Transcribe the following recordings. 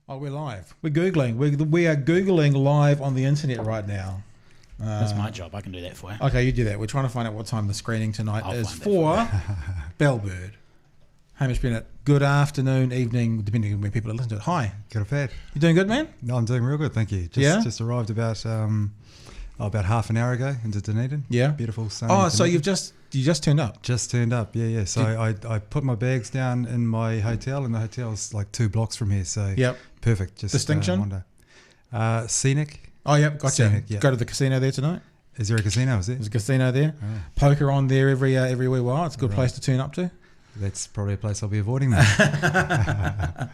Oh, we're live. We're Googling. We are Googling live on the internet right now. That's my job. I can do that for you. Okay, you do that. We're trying to find out what time the screening tonight I'll is find for Bellbird. Hamish Bennett, good afternoon, evening, depending on when people are listening to it. Hi. Good afternoon. You doing good, man? No, I'm doing real good, thank you. Just arrived about half an hour ago into Dunedin. Yeah. Beautiful sunny. Oh, so Dunedin. you just turned up? Just turned up, yeah. So I put my bags down in my hotel, and the hotel's like 2 blocks from here. So Yep. perfect. Just Distinction? Scenic. Oh, yep, gotcha. Scenic, yeah. Go to the casino there tonight? Is there a casino? Is there? There's a casino there. Oh, Poker on there every wee while. It's a good Right. place to turn up to. that's probably a place I'll be avoiding then.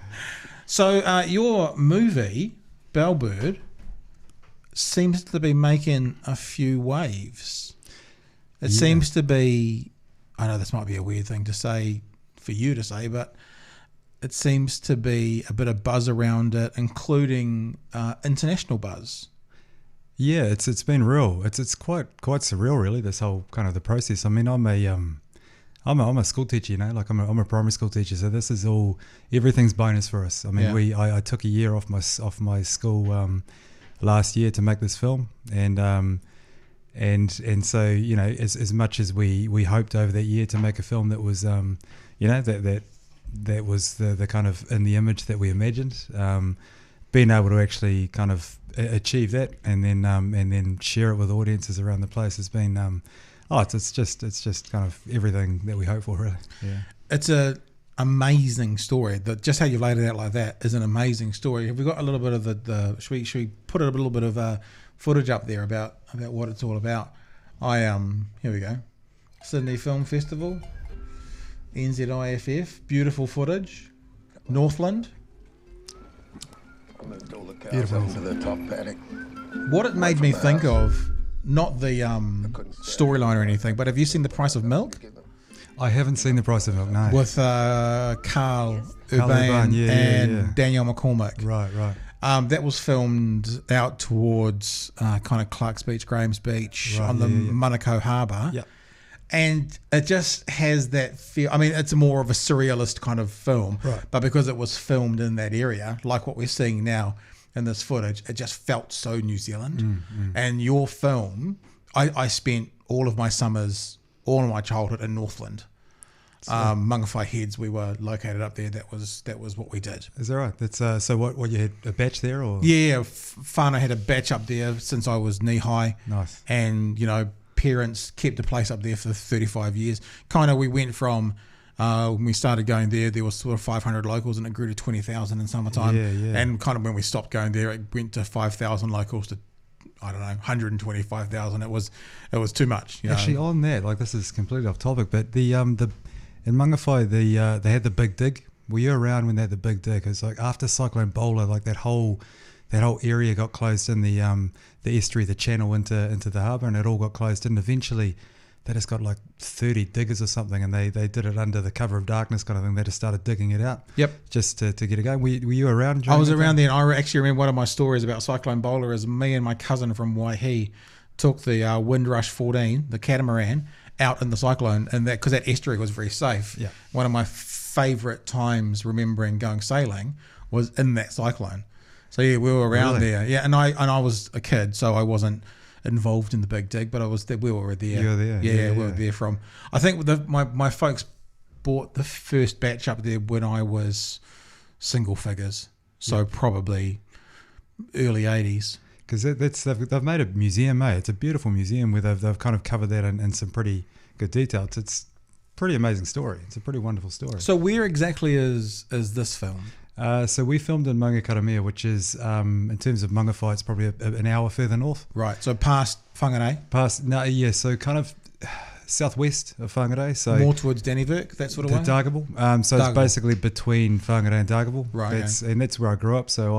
So your movie, Bellbird, seems to be making a few waves. It Yeah. seems to be, I know this might be a weird thing to say, for you to say, but it seems to be a bit of buzz around it, including international buzz. Yeah, it's been real. It's quite surreal, really. This whole kind of the process. I mean, I'm a school teacher, you know, like I'm a primary school teacher. So this is all, everything's bonus for us. I mean, Yeah. I took a year off my school last year to make this film, and so, you know, as much as we hoped over that year to make a film that was you know, that was the kind of in the image that we imagined, being able to actually kind of achieve that and then share it with audiences around the place has been it's just kind of everything that we hope for, really. Yeah. It's a amazing story. Just how you've laid it out like that is an amazing story. Have we got a little bit of the should we put a little bit of footage up there about what it's all about? Here we go. Sydney Film Festival, NZIFF, beautiful footage. Northland. I moved all the cows over to the top paddock. What it made me think of, not the storyline or anything, but have you seen The Price of Milk? I haven't seen The Price of Milk, no. With Carl Urban yeah, and Danielle McCormick. Right. That was filmed out towards kind of Clark's Beach, Graham's Beach, Right, on the yeah. Manukau Harbour. Yep. And it just has that feel. I mean, it's more of a surrealist kind of film, Right. but because it was filmed in that area, like what we're seeing now in this footage, it just felt so New Zealand. And your film, I spent all of my summers, all of my childhood in Northland. Mungawhai Heads, we were located up there. That was what we did. Is that right? That's so what you had a batch there, or? Yeah, Whānau had a batch up there since I was knee high. Nice. And, you know, parents kept the place up there for 35 years. Kind of, we went from, when we started going there was sort of 500 locals and it grew to 20,000 in summertime. Yeah. And kind of when we stopped going there, it went to 5,000 locals to, I don't know, 125,000. It was too much. You know? Actually, on that, like, this is completely off topic, but the in Mungawhai, they had the big dig. Were you around when they had the big dig? It's like after Cyclone Bowler, like that whole area got closed in, the estuary, the channel into the harbour, and it all got closed in. Eventually, they just got like 30 diggers or something, and they did it under the cover of darkness kind of thing. They just started digging it out. Yep. Just to get it going. Were you around? I was around there. there, and I actually remember one of my stories about Cyclone Bowler is me and my cousin from Waihi took the Windrush 14, the catamaran, out in the cyclone, and that because that estuary was very safe. Yeah. One of my favourite times remembering going sailing was in that cyclone. So yeah, we were around Really? there. Yeah, and I was a kid, so I wasn't involved in the big dig, but I was there. We were there. You were there. Yeah, we were Yeah. there from. I think my folks bought the first batch up there when I was single figures, so probably early 80s. Because they've made a museum, mate. It's a beautiful museum where they've kind of covered that in some pretty good detail. It's a pretty amazing story. It's a pretty wonderful story. So where exactly is this film? So we filmed in Maungakaramea, which is, in terms of Mungawhai, it's probably an hour further north. Right, so past Whangarei, So kind of southwest of Whangarei. So more towards Dannevirke, that sort of way? Dargable. So Dargable. it's basically between Whangarei and Dargable. Right, And that's where I grew up. So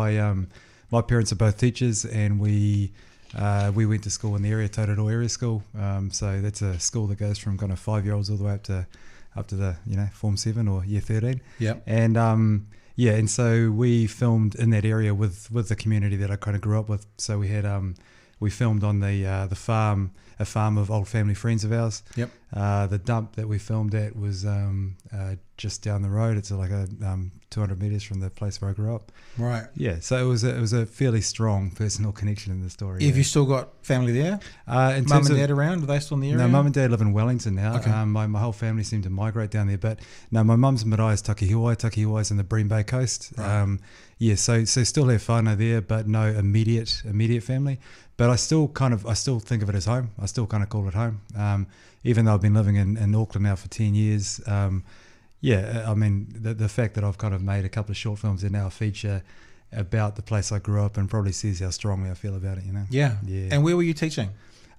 my parents are both teachers, and we went to school in the area, Tauraro Area School. So that's a school that goes from kind of 5-year-olds all the way up to the, you know, Form 7 or Year 13. Yep. And and so we filmed in that area with the community that I kind of grew up with. So we had we filmed on the farm, a farm of old family friends of ours. Yep. The dump that we filmed at was just down the road. It's like a 200 meters from the place where I grew up. Right. Yeah, so it was a fairly strong personal connection in the story. Have you still got family there? In Mum terms and of, dad around? Are they still in the area? No, mum and dad live in Wellington now. Okay. My whole family seem to migrate down there. But no, my mum's Marai's Takihiwai. Takihiwai's in the Bream Bay coast. Right. Yeah, so still have whānau there, but no immediate family. But I still think of it as home. I still kind of call it home. Even though I've been living in Auckland now for 10 years. Yeah, I mean, the fact that I've kind of made a couple of short films that now feature about the place I grew up and probably says how strongly I feel about it, you know? Yeah. And where were you teaching?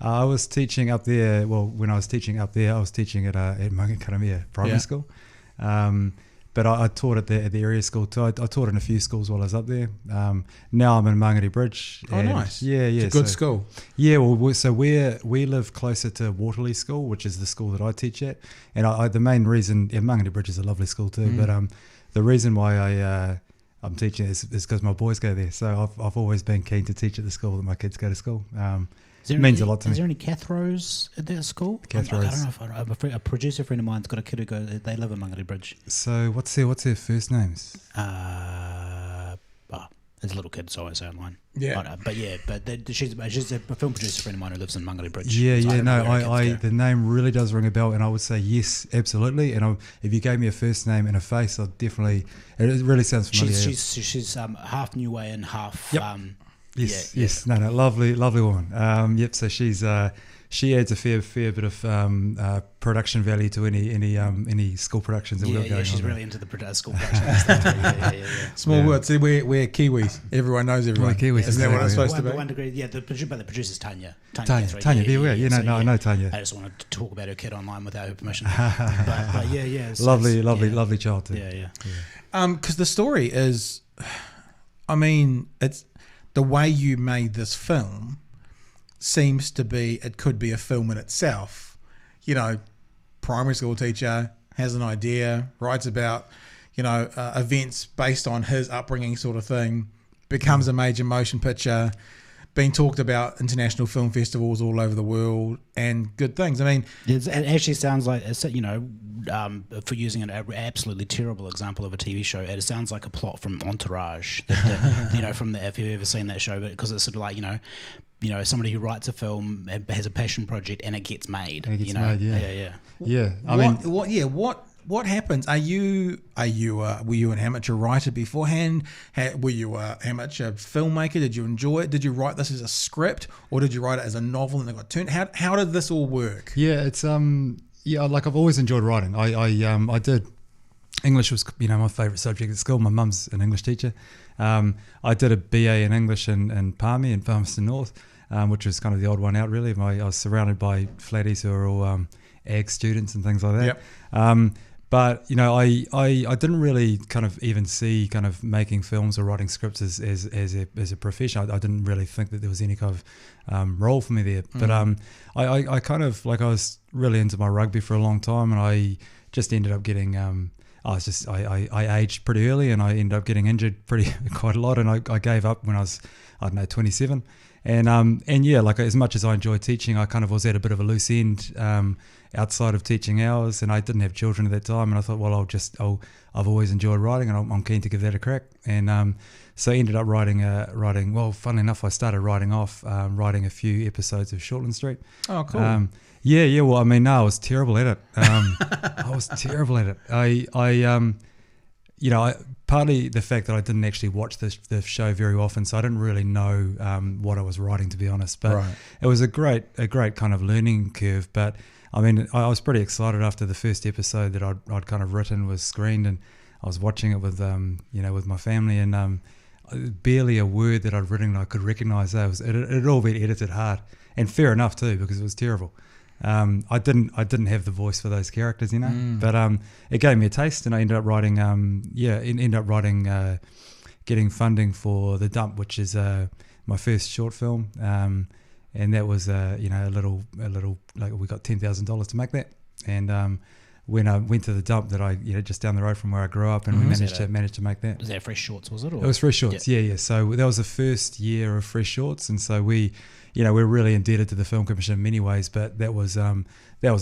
I was teaching up there. Well, when I was teaching up there, I was teaching at Maungakaramia Primary School. But I taught at the area school too. I taught in a few schools while I was up there. Now I'm in Mangere Bridge. Oh, nice. Yeah. It's a good school. Yeah, well, we live closer to Waterley School, which is the school that I teach at. And the main reason, Mangere Bridge is a lovely school too, but the reason why I'm teaching is because my boys go there. So I've always been keen to teach at the school that my kids go to school. It means a lot to me. Is there any Cathros at that school? Cathros. I don't know if a producer friend of mine's got a kid who they live in Mangere Bridge. So what's their first names? It's a little kid, so I won't say online. Yeah. But she's a film producer friend of mine who lives in Mangere Bridge. Yeah, so the name really does ring a bell, and I would say yes, absolutely. And if you gave me a first name and a face, I'd definitely. It really sounds familiar. She's half Niuean, half. Yep. Yes. No, lovely woman. Yep. So she adds a fair bit of production value to any school productions that we've got going on. She's really into the school productions. Yeah. Small world. See, we're Kiwis. Everyone knows everyone. We're Kiwis. Isn't that what it's supposed to be? One degree, yeah. The producer's Tanya. Tanya. There we are. Yeah, I know Tanya. I just wanted to talk about her kid online without her permission. but yeah. Lovely child too. Yeah. Because the story is, I mean, it's the way you made this film seems to be, it could be a film in itself. You know, primary school teacher has an idea, writes about, events based on his upbringing sort of thing, becomes a major motion picture, being talked about international film festivals all over the world, and good things. I mean, it actually sounds like, for using an absolutely terrible example of a TV show, it sounds like a plot from Entourage. If you've ever seen that show, because it's sort of like, somebody who writes a film has a passion project and it gets made. What happens? Were you an amateur writer beforehand? Were you an amateur filmmaker? Did you enjoy it? Did you write this as a script, or did you write it as a novel and it got turned? How did this all work? Yeah, it's like I've always enjoyed writing. I did. English was my favourite subject at school. My mum's an English teacher. I did a BA in English in Palmy in Palmerston North, which was kind of the odd one out really. I was surrounded by flatties who are all ag students and things like that. Yep. But I didn't really kind of even see kind of making films or writing scripts as a profession. I didn't really think that there was any kind of role for me there. But I kind of I was really into my rugby for a long time, and I just ended up getting I aged pretty early, and I ended up getting injured quite a lot, and I gave up when I was 27. And as much as I enjoyed teaching, I kind of was at a bit of a loose end outside of teaching hours, and I didn't have children at that time. And I thought, well, I've always enjoyed writing, and I'm keen to give that a crack. And so I ended up writing. Well, funnily enough, I started writing a few episodes of Shortland Street. Oh, cool. Yeah. Well, I mean, no, I was terrible at it. I was terrible at it. Partly the fact that I didn't actually watch the show very often, so I didn't really know what I was writing, to be honest. But It was a great kind of learning curve. But I mean, I was pretty excited after the first episode that I'd kind of written was screened, and I was watching it with with my family, and barely a word that I'd written I could recognise. It had all been edited hard, and fair enough too, because it was terrible. I didn't have the voice for those characters, but it gave me a taste, and I ended up writing getting funding for The Dump, which is my first short film, and that was a little like we got $10,000 to make that, and when I went to The Dump that I just down the road from where I grew up, and we managed to make that. Was that Fresh Shorts, was it? Or? It was Fresh Shorts, yeah. So that was the first year of Fresh Shorts, and so we we're really indebted to the Film Commission in many ways, but that was a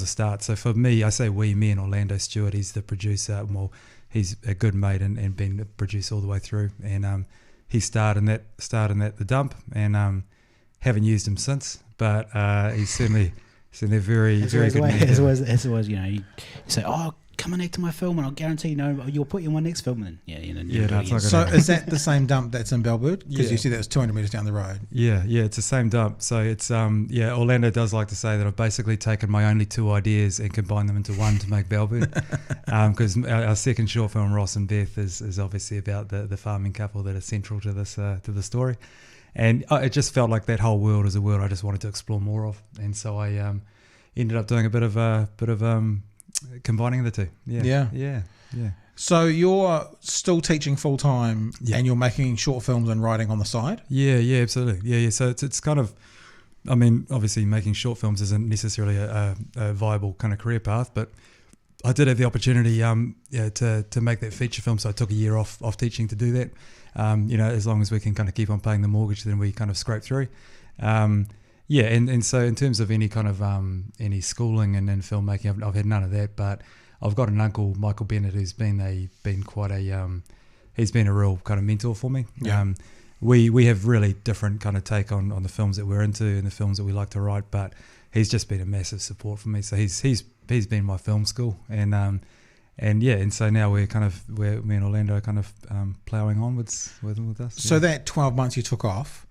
start. So for me, I say me and Orlando Stewart, he's the producer. Well, he's a good mate and been a producer all the way through. And he starred in that The Dump, and haven't used him since. But he's certainly very very good. As always, you say, "Oh, come and act in my film, and I'll guarantee you'll put you in my next film." And So is that the same dump that's in Bellbird? Because you said that was 200 metres down the road. Yeah, it's the same dump. So it's Orlando does like to say that I've basically taken my only two ideas and combined them into one to make Bellbird. Because our second short film, Ross and Beth, is obviously about the farming couple that are central to this to the story. And it just felt like that whole world is a world I just wanted to explore more of, and so I ended up doing a bit of combining the two. Yeah. So you're still teaching full time, and you're making short films and writing on the side. Yeah, absolutely. Yeah. So it's kind of, I mean, obviously making short films isn't necessarily a viable kind of career path, but I did have the opportunity to make that feature film, so I took a year off teaching to do that. As long as we can kind of keep on paying the mortgage, then we kind of scrape through. And so in terms of any kind of any schooling and filmmaking, I've had none of that. But I've got an uncle, Michael Bennett, who's been a real kind of mentor for me. Yeah. We have really different kind of take on the films that we're into and the films that we like to write, but he's just been a massive support for me. So he's been my film school, and so now me and Orlando are kind of ploughing onwards with us. So that 12 months you took off,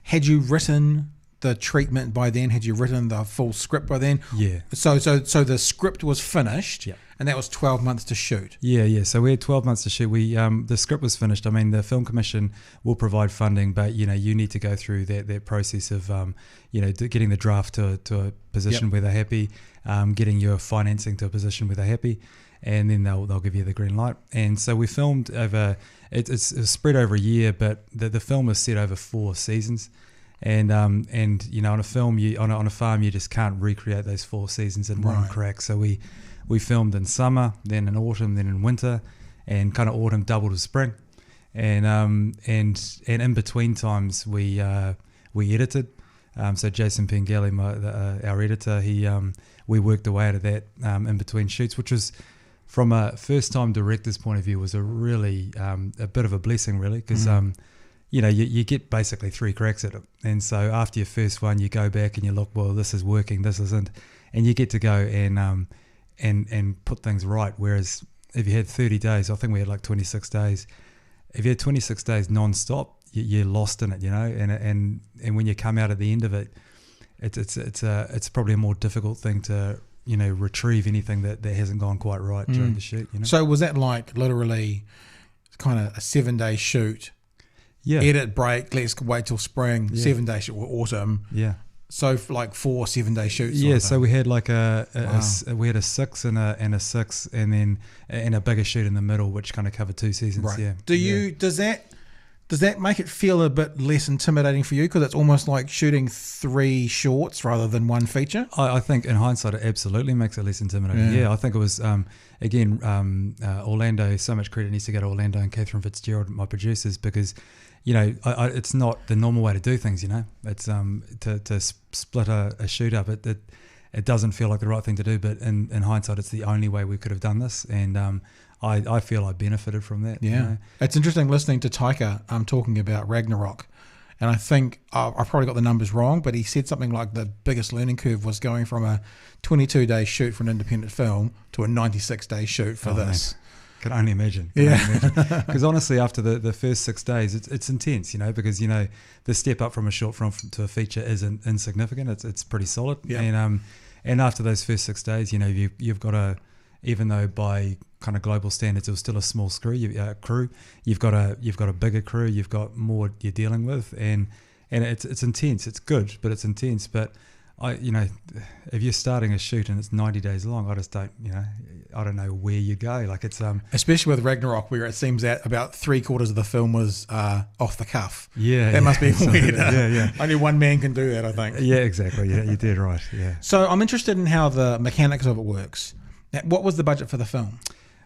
had you written the treatment by then? Had you written the full script by then? Yeah. So the script was finished, and that was 12 months to shoot. Yeah. So we had 12 months to shoot. We the script was finished. I mean, the Film Commission will provide funding, but you need to go through that process of getting the draft to a position where they're happy, getting your financing to a position where they're happy, and then they'll give you the green light. And so we filmed over. It's spread over a year, but the film is set over 4 seasons. And on a film, on a farm, you just can't recreate those 4 seasons in one crack. So we filmed in summer, then in autumn, then in winter, and kind of autumn doubled as spring, and in between times we edited. So Jason Pengelly, our editor, we worked away out of that in between shoots, which was, from a first-time director's point of view, was a really a bit of a blessing, really, because you get basically 3 cracks at it. And so after your first one, you go back and you look, well, this is working, this isn't, and you get to go and put things right. Whereas if you had 30 days, I think we had like 26 days. If you had 26 days non-stop, you're lost in it, and when you come out at the end of it, it's probably a more difficult thing to retrieve anything that hasn't gone quite right during the shoot. So was that like literally kind of a 7-day shoot? Yeah. Edit, break, let's wait till spring, 7 days shoot, or autumn. Yeah. So for like 4 7-day shoots. Yeah. So we had like we had a 6 and a 6, and then a bigger shoot in the middle, which kind of covered 2 seasons. Right. Yeah. Does that make it feel a bit less intimidating for you, because it's almost like shooting 3 shorts rather than 1 feature? I think in hindsight it absolutely makes it less intimidating. Yeah, I think it was Orlando. So much credit needs to go to Orlando and Catherine Fitzgerald, my producers, because it's not the normal way to do things. It's to split a shoot up. It doesn't feel like the right thing to do, but in hindsight, it's the only way we could have done this, and I feel I benefited from that. Yeah, it's interesting listening to Taika talking about Ragnarok, and I think I've probably got the numbers wrong, but he said something like the biggest learning curve was going from a 22-day shoot for an independent film to a 96-day shoot for this. Man. Can only imagine. Because honestly, after the first 6 days, it's intense, because the step up from a short film to a feature isn't insignificant. It's pretty solid. Yeah. And after those first 6 days, you've got to, even though by kind of global standards it was still a small crew, you've got a bigger crew, you've got more you're dealing with, and it's intense. It's good, but it's intense. But if you're starting a shoot and it's 90 days long, I just don't, I don't know where you go. Like it's especially with Ragnarok, where it seems that about 3/4 of the film was off the cuff. Yeah, that must be weird. Yeah. Only one man can do that, I think. Yeah, exactly. Yeah, you did right. Yeah. So I'm interested in how the mechanics of it works. What was the budget for the film?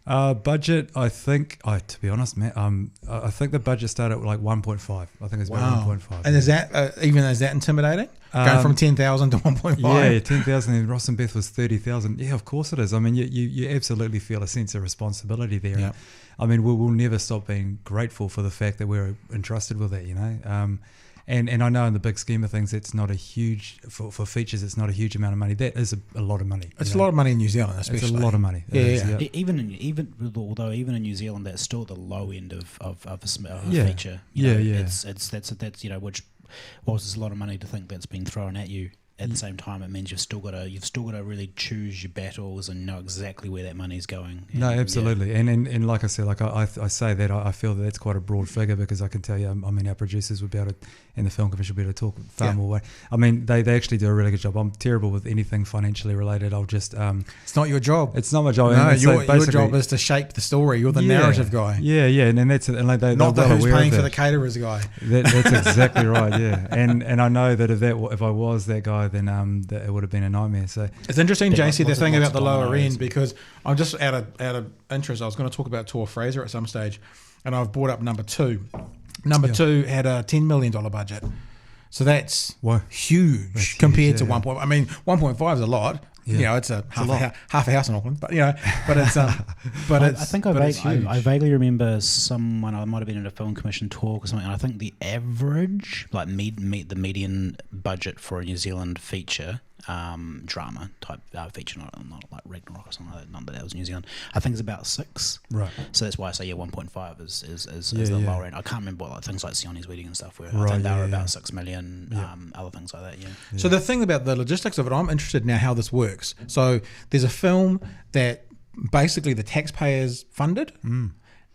Budget, I think. To be honest, Matt, I think the budget started at like 1.5. I think it's about 1.5. And is that intimidating? Going from 10,000 to 1.5. Yeah, 10,000. And Ross and Beth was 30,000. Yeah, of course it is. I mean, you absolutely feel a sense of responsibility there. Yep. I mean, we'll never stop being grateful for the fact that we're entrusted with that. And I know in the big scheme of things, it's not a huge for features. It's not a huge amount of money. That is a lot of money. It's a lot of money in New Zealand, especially. It's a lot of money. Even in New Zealand, that's still at the low end of a feature. That's which whilst it's a lot of money to think that's been thrown at you. At the same time, it means you've still got to really choose your battles and know exactly where that money's going. No, absolutely, and like I said, like I say that I feel that that's quite a broad figure because I can tell you, I mean, our producers would be able to, and the film commission would be able to talk far more way. I mean, they actually do a really good job. I'm terrible with anything financially related. I'll just it's not your job. It's not my job. No, your job is to shape the story. You're the narrative guy. Yeah, and that's it. And like not the who's paying for the caterers guy. That's exactly right. Yeah, and I know that if I was that guy, then that it would have been a nightmare. So it's interesting, JC, the thing about the lower end, because I'm just out of interest. I was going to talk about Tor Fraser at some stage, and I've brought up number 2. Number 2 had a $10 million budget, so that's huge compared to 1. I mean, 1.5 is a lot. Yeah. It's half a house in Auckland, but it's I think I vaguely remember someone, I might have been at a film commission talk or something, and I think the average, like the median budget for a New Zealand feature, drama type feature, not like Ragnarok or something like that, but that was New Zealand, I think it's about 6. Right. So that's why I say 1.5 is the lower end. I can't remember what things like Sioni's Wedding and stuff were. I think they were about 6 million, other things like that, So the thing about the logistics of it, I'm interested now how this works. So there's a film that basically the taxpayers funded,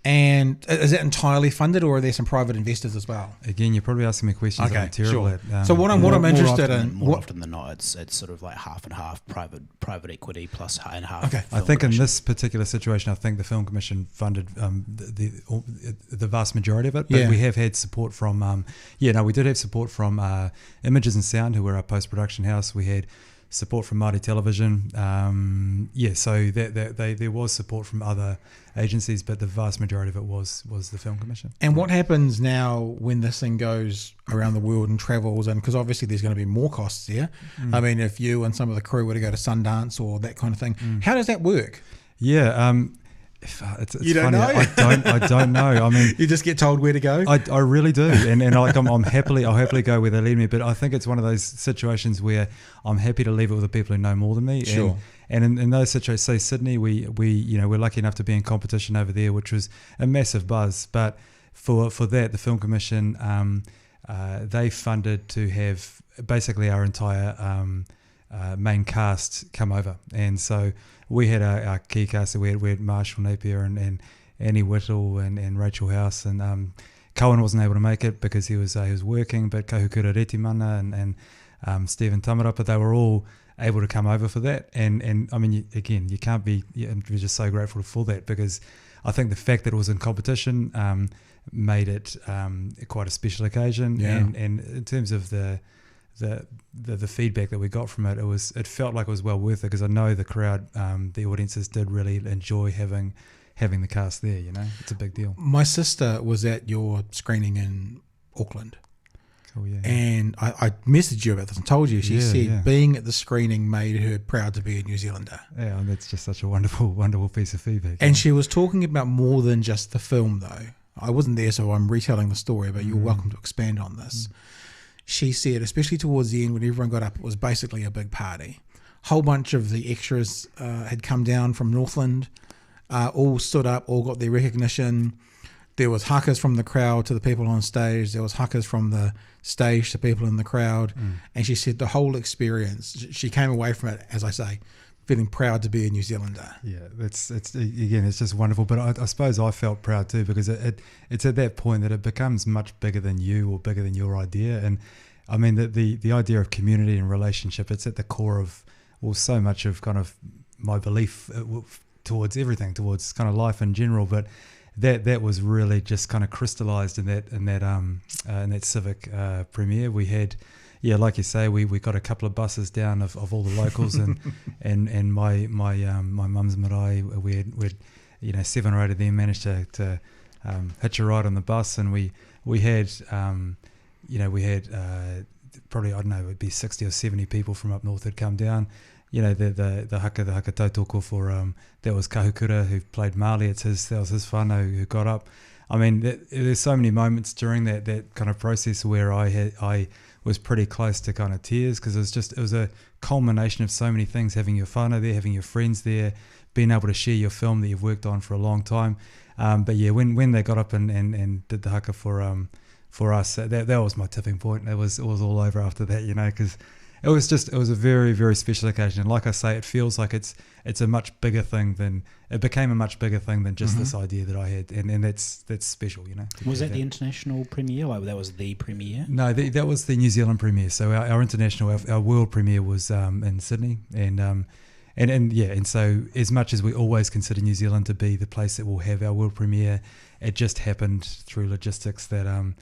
and is it entirely funded, or are there some private investors as well? Again, you're probably asking me questions I'm terrible at. So what I'm interested in, more often than not, it's sort of like half and half private equity plus and half. Okay, I think in this particular situation, I think the Film Commission funded the vast majority of it, but we have had support from we did have support from Images and Sound, who were our post-production house. We had support from Māori Television, so there was support from other agencies, but the vast majority of it was the Film Commission. And what happens now when this thing goes around the world and travels, and because obviously there's going to be more costs there. I mean, if you and some of the crew were to go to Sundance or that kind of thing, how does that work? It's you don't funny. know? I don't know. I mean, you just get told where to go. I really do, and like I'll happily go where they lead me. But I think it's one of those situations where I'm happy to leave it with the people who know more than me. Sure. And in those situations, say Sydney, we're lucky enough to be in competition over there, which was a massive buzz. But for that, the Film Commission, they funded to have basically our entire main cast come over, and so we had our key cast. So we had Marshall Napier and Annie Whittle and Rachel House, and Cohen wasn't able to make it because he was working, but Kahukura Retimana and Stephen Tamara, but they were all able to come over for that, and I mean, you can't be. We're just so grateful for that, because I think the fact that it was in competition made it quite a special occasion, and in terms of the feedback that we got from it, it felt like it was well worth it, because I know the crowd, the audiences did really enjoy having the cast there. It's a big deal. My sister was at your screening in Auckland. Oh, yeah. And I messaged you about this and told you. She said being at the screening made her proud to be a New Zealander. Yeah, and that's just such a wonderful, wonderful piece of feedback. And she was talking about more than just the film, though. I wasn't there, so I'm retelling the story, but you're welcome to expand on this. She said, especially towards the end when everyone got up, it was basically a big party. A whole bunch of the extras had come down from Northland, all stood up, all got their recognition. There was hakas from the crowd to the people on stage. There was hakas from the stage to people in the crowd. And she said the whole experience, she came away from it, as I say, feeling proud to be a New Zealander. Yeah, it's just wonderful. But I suppose I felt proud too, because it's at that point that it becomes much bigger than you or bigger than your idea. And I mean, the idea of community and relationship, it's at the core of, so much of kind of my belief towards everything, towards kind of life in general. But that was really just kind of crystallized in that civic premiere. We had, like you say, we got a couple of buses down of all the locals and my mum's marae. We had 7 or 8 of them managed to hitch a ride on the bus, and we had probably, I don't know, it would be 60 or 70 people from up north had come down. The haka tautoko for that was Kahukura, who played Marley. That was his whānau who got up. I mean, there's so many moments during that kind of process where I was pretty close to kind of tears, because it was a culmination of so many things, having your whānau there, having your friends there, being able to share your film that you've worked on for a long time. But yeah, when they got up and did the haka for us, that was my tipping point. It was all over after that, because it was a very, very special occasion. And like I say, it feels like it became a much bigger thing than just this idea that I had, and that's special, Was that the international premiere? Like that was the premiere? No, that was the New Zealand premiere. So our international, our world premiere was in Sydney, and so as much as we always consider New Zealand to be the place that will have our world premiere, it just happened through logistics that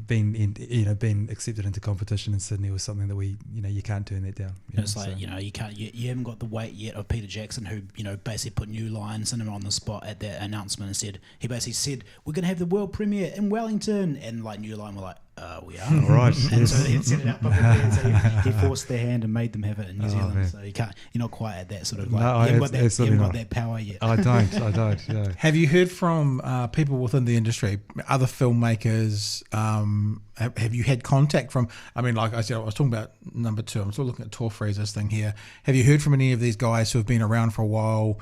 being accepted into competition in Sydney was something that you can't turn that down. It's like, you haven't got the weight yet of Peter Jackson, who basically put new lines in him on the spot at that announcement, and he basically said, we're going to have the world premiere in Wellington, and like New Line were like, we are. All right. And so he set it up and so he forced their hand and made them have it in New Zealand. Man. So you're not quite at that sort of, No, you haven't got not. that power yet. I don't. Yeah. Have you heard from people within the industry, other filmmakers? Have you had contact from? I mean, like I said, I was talking about number 2. I'm still looking at Tor Fraser's thing here. Have you heard from any of these guys who have been around for a while,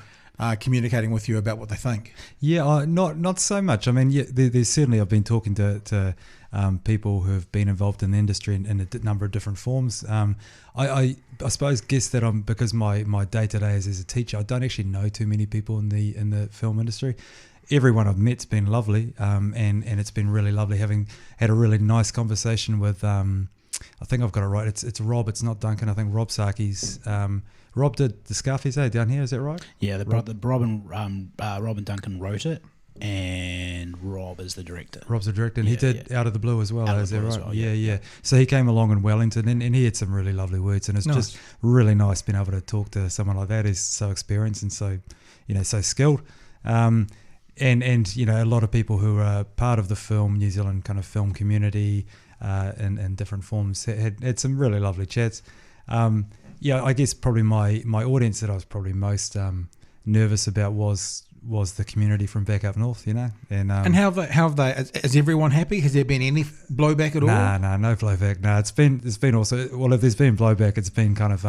communicating with you about what they think? Yeah, not so much. I mean, there's certainly, I've been talking to people who have been involved in the industry in a number of different forms. I suppose guess that because my day to day is as a teacher, I don't actually know too many people in the film industry. Everyone I've met's been lovely, and it's been really lovely having had a really nice conversation with. I think I've got it right. It's Rob. It's not Duncan. I think Rob Sarkis. Rob did the Scarface down here. Is that right? Yeah, Rob and Duncan wrote it, and Rob is the director. Rob's the director, and he did Out of the Blue as well. Is that right? Well, yeah. So he came along in Wellington, and he had some really lovely words, and it's just really nice being able to talk to someone like that who's so experienced and so so skilled. And a lot of people who are part of the New Zealand kind of film community in different forms had some really lovely chats. I guess probably my audience that I was probably most nervous about was the community from back up north, and how have they? Is everyone happy? Has there been any blowback at all? No blowback. No, it's been also, well, if there's been blowback, it's been kind of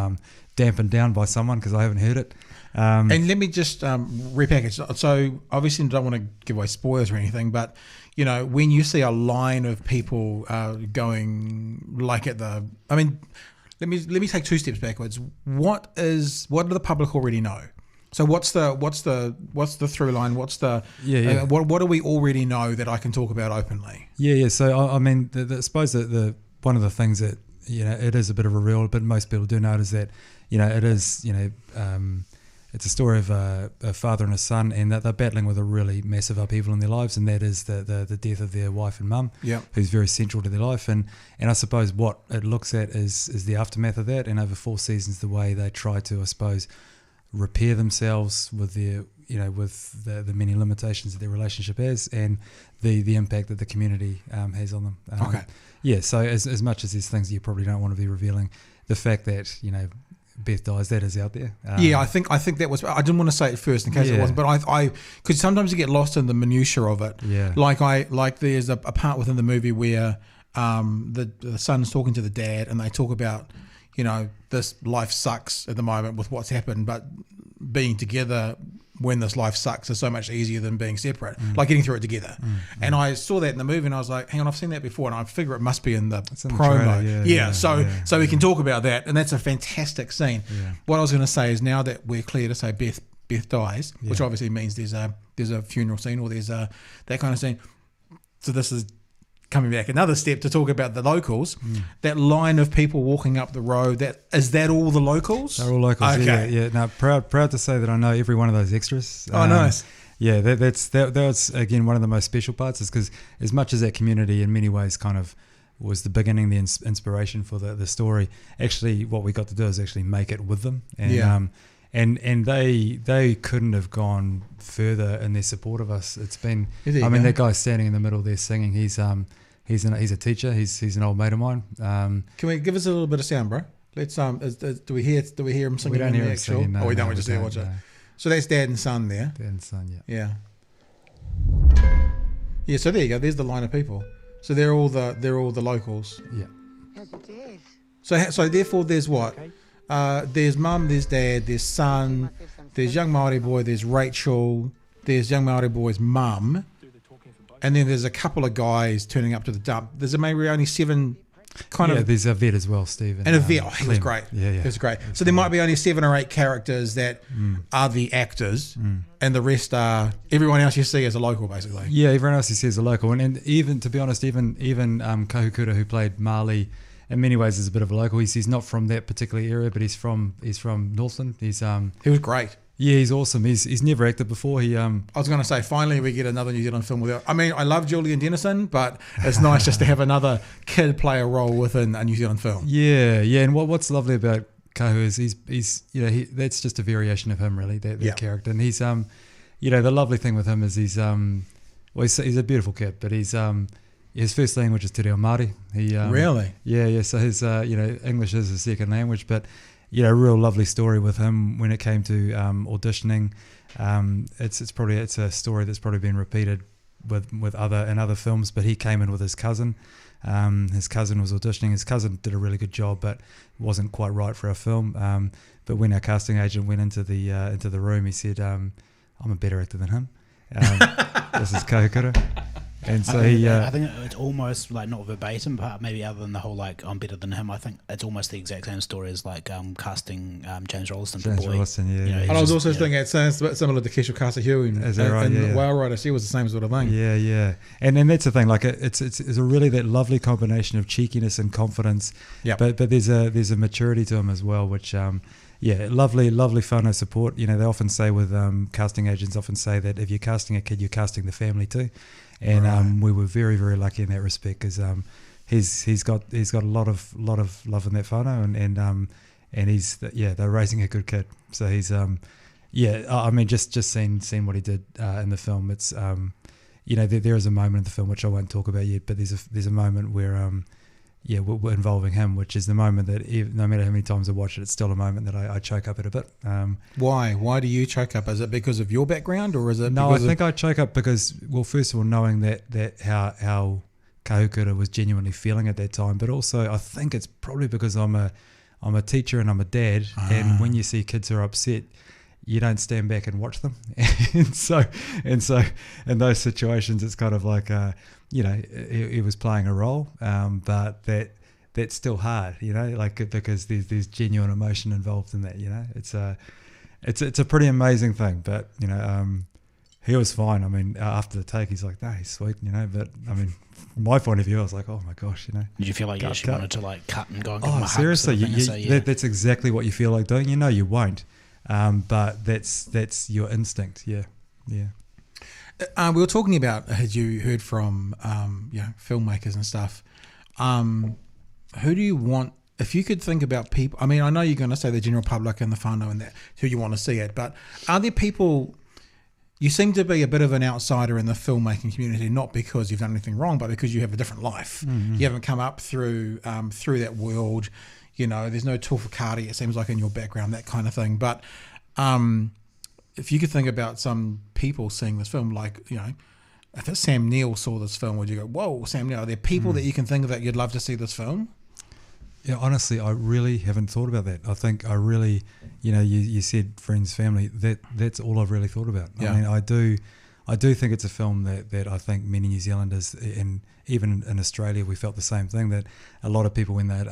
dampened down by someone, because I haven't heard it. And let me just repackage. So obviously, I don't want to give away spoilers or anything, but when you see a line of people going like at the, I mean, let me take 2 steps backwards. What do the public already know? So what's the through line? What's the what do we already know that I can talk about openly? Yeah. So I mean, I suppose that the one of the things that it is a bit of a real, but most people do know, is that it is it's a story of a father and a son, and that they're battling with a really massive upheaval in their lives, and that is the death of their wife and mum, who's very central to their life. And I suppose what it looks at is the aftermath of that, and over 4 seasons, the way they try to, I suppose, repair themselves with their with the many limitations that their relationship has, and the impact that the community has on them. So as much as there's things that you probably don't want to be revealing, the fact that Beth dies, that is out there. I think that was, I didn't want to say it first in case it wasn't, but I could sometimes you get lost in the minutiae of it. Like there's a part within the movie where the son's talking to the dad, and they talk about this life sucks at the moment with what's happened, but being together when this life sucks is so much easier than being separate, like getting through it together. And I saw that in the movie, and I was like, hang on, I've seen that before, and I figure it must be in the promo. So we can talk about that, and that's a fantastic scene. What I was going to say is, now that we're clear to say Beth dies, which obviously means there's a funeral scene, or there's that kind of scene. So this is coming back another step to talk about the locals. That line of people walking up the road, is that all the locals? They're all locals. Okay. No, proud to say that I know every one of those extras. Oh, nice. Yeah, that was again one of the most special parts, is because as much as that community in many ways kind of was the beginning, the inspiration for the story, actually what we got to do is actually make it with them. and they couldn't have gone further in their support of us. It's been, Yeah, I mean, that guy standing in the middle there singing, he's a teacher. He's an old mate of mine. Can we give us a little bit of sound, bro? Let's do we hear him singing? We don't hear him actual? singing. No, we don't. no, We just don't, watch it. no. So that's dad and son there. Dad and son, yeah. Yeah. Yeah. So there you go. There's the line of people. So they're all the locals. Yeah. How's your dad? So therefore, there's what? There's mum, there's dad, there's son, there's young Maori boy, there's Rachel, there's young Maori boy's mum, and then there's a couple of guys turning up to the dump. There's maybe only 7 kind of. There's a vet as well, Steve. And a vet. Oh, he was Clem. great. Yeah. He was great. So there might be only 7 or 8 characters that are the actors, and the rest are everyone else you see as a local, basically. Yeah, everyone else he says a local, and even to be honest, even Kahukura, who played Marley, in many ways is a bit of a local. He's not from that particular area, but he's from Northland. He was great. Yeah, he's awesome. He's never acted before. I was going to say, finally we get another New Zealand film with her. I mean, I love Julian Dennison, but it's nice just to have another kid play a role within a New Zealand film. Yeah, and what's lovely about Kahu is he's that's just a variation of him, really, that character. And he's the lovely thing with him is he's a beautiful kid, but his first language is Te Reo Māori. Really? Yeah. So his English is his second language, but real lovely story with him when it came to auditioning. It's a story that's probably been repeated with other films, but he came in with his cousin. His cousin was auditioning. His cousin did a really good job, but wasn't quite right for our film. But when our casting agent went into the room, he said, "I'm a better actor than him. This is Kahukura." And so I think it's almost like not verbatim, but maybe other than the whole like I'm better than him. I think it's almost the exact same story as like casting James Rolliston. James Rolliston, yeah. And I was also thinking it sounds a bit similar to Kesha Kasahue in Whale Rider. She was the same sort of thing. Yeah. And that's the thing. Like it's a really that lovely combination of cheekiness and confidence. Yeah. But there's a maturity to him as well, which lovely whānau support. They often say with casting agents that if you're casting a kid, you're casting the family too. And we were very, very lucky in that respect because he's got a lot of love in that whānau and they're raising a good kid. So he's I mean just seeing what he did in the film. It's there is a moment in the film which I won't talk about yet, but there's a moment where we're involving him, which is the moment that no matter how many times I watch it, it's still a moment that I choke up at a bit. Why? Why do you choke up? Is it because of your background, or is it? No, I think I choke up because, well, first of all, knowing that how Kahukura was genuinely feeling at that time, but also I think it's probably because I'm a teacher and I'm a dad, and when you see kids who are upset, you don't stand back and watch them, and so in those situations, it's kind of like he was playing a role, but that's still hard, because there's genuine emotion involved in that. It's a pretty amazing thing, but he was fine. I mean, after the take, he's like, "No, he's sweet," but I mean, from my point of view, I was like, "Oh my gosh," Did you feel like you actually wanted to like cut and go and give him a hug? Seriously, sort of thing, that's exactly what you feel like doing. You won't, but that's your instinct. Yeah. We were talking about, had you heard from filmmakers and stuff, who do you want, if you could think about people, I mean, I know you're going to say the general public and the whānau and that, who you want to see it, but are there people, you seem to be a bit of an outsider in the filmmaking community, not because you've done anything wrong, but because you have a different life. Mm-hmm. You haven't come up through that world, there's no Tofakari, it seems like, in your background, that kind of thing, but if you could think about some people seeing this film, like, if Sam Neill saw this film, would you go, whoa, Sam Neill, are there people that you can think of that you'd love to see this film? Yeah, honestly, I really haven't thought about that. I think I really, you said friends, family, that's all I've really thought about. Yeah. I mean, I do think it's a film that I think many New Zealanders, and even in Australia, we felt the same thing, that a lot of people when they'd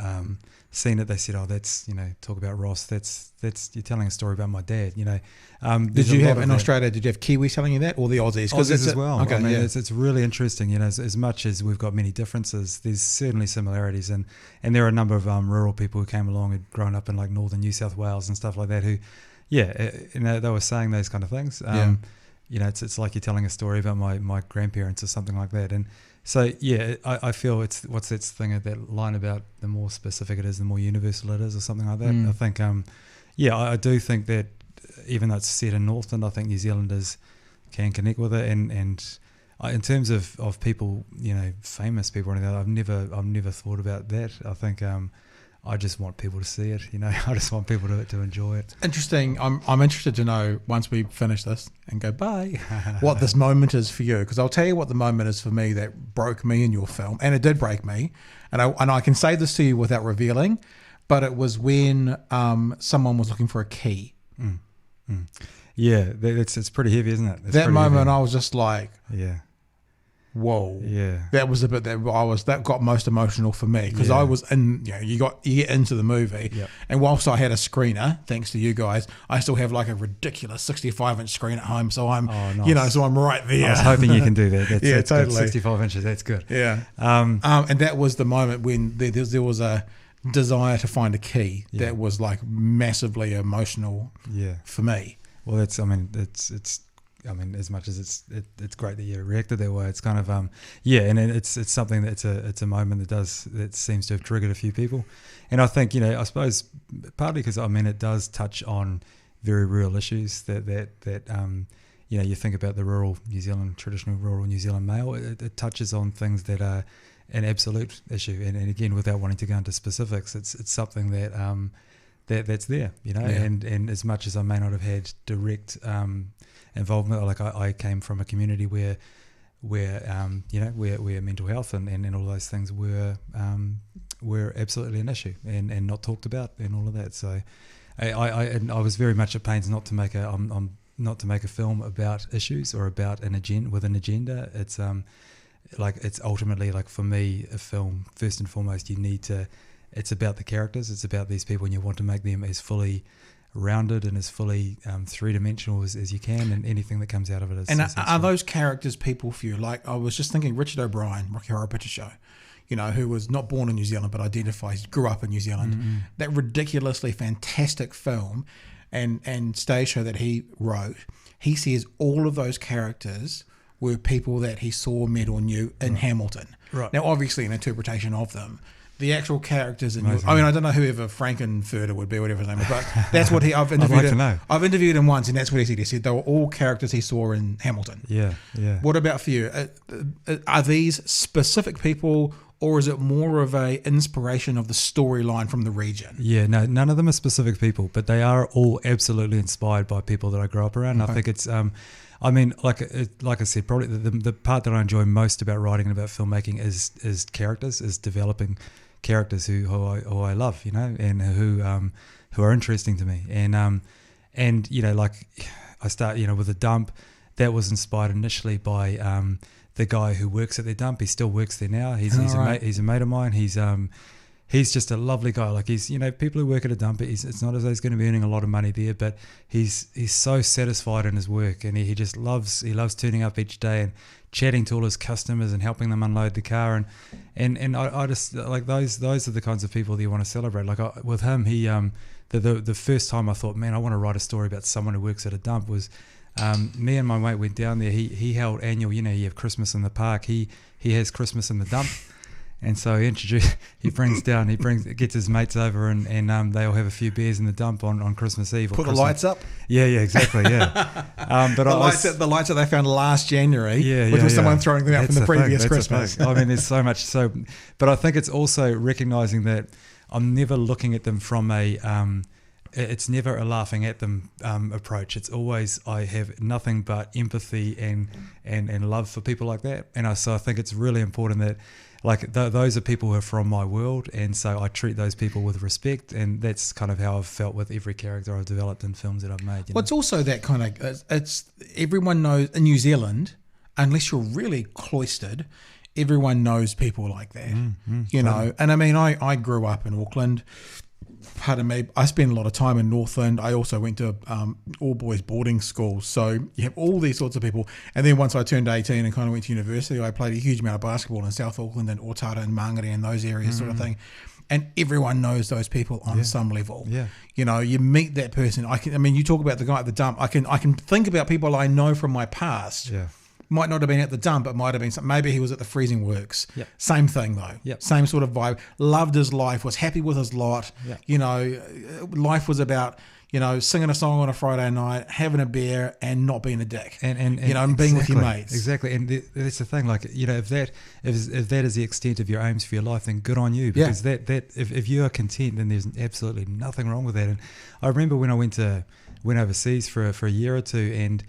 seen it, they said, "Oh, that's talk about Ross. That's you're telling a story about my dad." Did you have in Australia? Did you have Kiwis telling you that, or the Aussies? Aussies as well. Okay, I mean, it's really interesting. As much as we've got many differences, there's certainly similarities, and there are a number of rural people who came along who'd grown up in like northern New South Wales and stuff like that. Who, they were saying those kind of things. It's like you're telling a story about my grandparents or something like that, and. So I feel it's what's that thing, that line about the more specific it is, the more universal it is, or something like that. I think I do think that even though it's set in Northland, I think New Zealanders can connect with it. And in terms of people, famous people or anything, I've never thought about that. I think I just want people to see it. I just want people to enjoy it. Interesting. I'm interested to know, once we finish this and go bye, what this moment is for you. Because I'll tell you what the moment is for me that broke me in your film, and it did break me. And I can say this to you without revealing, but it was when someone was looking for a key. Yeah, it's pretty heavy, isn't it? That moment, I was just like, yeah. Whoa. Yeah. That was the bit that got most emotional for me, because I was in, you get into the movie, and whilst I had a screener, thanks to you guys, I still have like a ridiculous 65-inch screen at home, so I'm, nice. So I'm right there. I was hoping you can do that. That's totally. 65 inches, that's good. Yeah. And that was the moment when there was a desire to find a key that was like massively emotional for me. Well, it's as much as it's great that you reacted that way, it's kind of and it's something that it's a moment that seems to have triggered a few people, and I think I suppose partly because it does touch on very real issues that you think about the traditional rural New Zealand male. It touches on things that are an absolute issue, and again, without wanting to go into specifics, it's something that's there, and as much as I may not have had direct involvement, like I came from a community where mental health and all those things were absolutely an issue and not talked about and all of that. So I was very much at pains not to make a film about issues or about an agenda. It's ultimately, like, for me, a film, first and foremost, it's about the characters, it's about these people, and you want to make them as fully rounded and as fully three-dimensional as you can, and anything that comes out of it is. And are those characters people for you? Like, I was just thinking Richard O'Brien, Rocky Horror Picture Show, who was not born in New Zealand but grew up in New Zealand. Mm-hmm. That ridiculously fantastic film and stage show that he wrote, he says all of those characters were people that he saw, met or knew in Hamilton. Right. Now, obviously, an interpretation of them. The actual characters in I don't know whoever Frankenfurter would be, whatever his name is, but that's what I've interviewed I'd like to know. I've interviewed him once, and that's what he said. He said they were all characters he saw in Hamilton. Yeah. What about for you? Are these specific people, or is it more of a inspiration of the storyline from the region? Yeah, no, none of them are specific people, but they are all absolutely inspired by people that I grew up around. Okay. I think it's like I said, probably the part that I enjoy most about writing and about filmmaking is characters, is developing characters who I love, and who are interesting to me, and like I start with the dump. That was inspired initially by the guy who works at the dump. He still works there now. He's a mate of mine. He's just a lovely guy. Like, he's, people who work at a dump, it's not as though he's going to be earning a lot of money there, but he's so satisfied in his work, and he just loves turning up each day and chatting to all his customers and helping them unload the car, and I just like those are the kinds of people that you want to celebrate. Like, with him, he the first time I thought, man, I want to write a story about someone who works at a dump was me and my mate went down there. He held annual, you have Christmas in the park. He has Christmas in the dump. And so he gets his mates over and they all have a few beers in the dump on Christmas Eve. Put the lights up? Yeah, exactly, yeah. But the lights that they found last January, which was someone throwing them out from the previous Christmas. There's so much. But I think it's also recognising that I'm never looking at them from it's never a laughing at them approach. It's always, I have nothing but empathy and love for people like that. And so I think it's really important that, like, those are people who are from my world, and so I treat those people with respect, and that's kind of how I've felt with every character I've developed in films that I've made. It's also that kind of, it's everyone knows in New Zealand, unless you're really cloistered, everyone knows people like that, And I mean, I grew up in Auckland. Pardon me, I spent a lot of time in Northland. I also went to all boys boarding school. So you have all these sorts of people. And then once I turned 18 and kind of went to university, I played a huge amount of basketball in South Auckland and Otara and Mangere and those areas sort of thing. And everyone knows those people on some level. Yeah. You meet that person. You talk about the guy at the dump. I can think about people I know from my past. Yeah. Might not have been at the dump, it might have been maybe he was at the freezing works. Yep. Same thing though. Yep. Same sort of vibe. Loved his life, was happy with his lot. Yep. Life was about, singing a song on a Friday night, having a beer, and not being a dick, and being with your mates. Exactly, and that's the thing. Like, if that is the extent of your aims for your life, then good on you. Because if you are content, then there's absolutely nothing wrong with that. And I remember when I went overseas for a year or two, and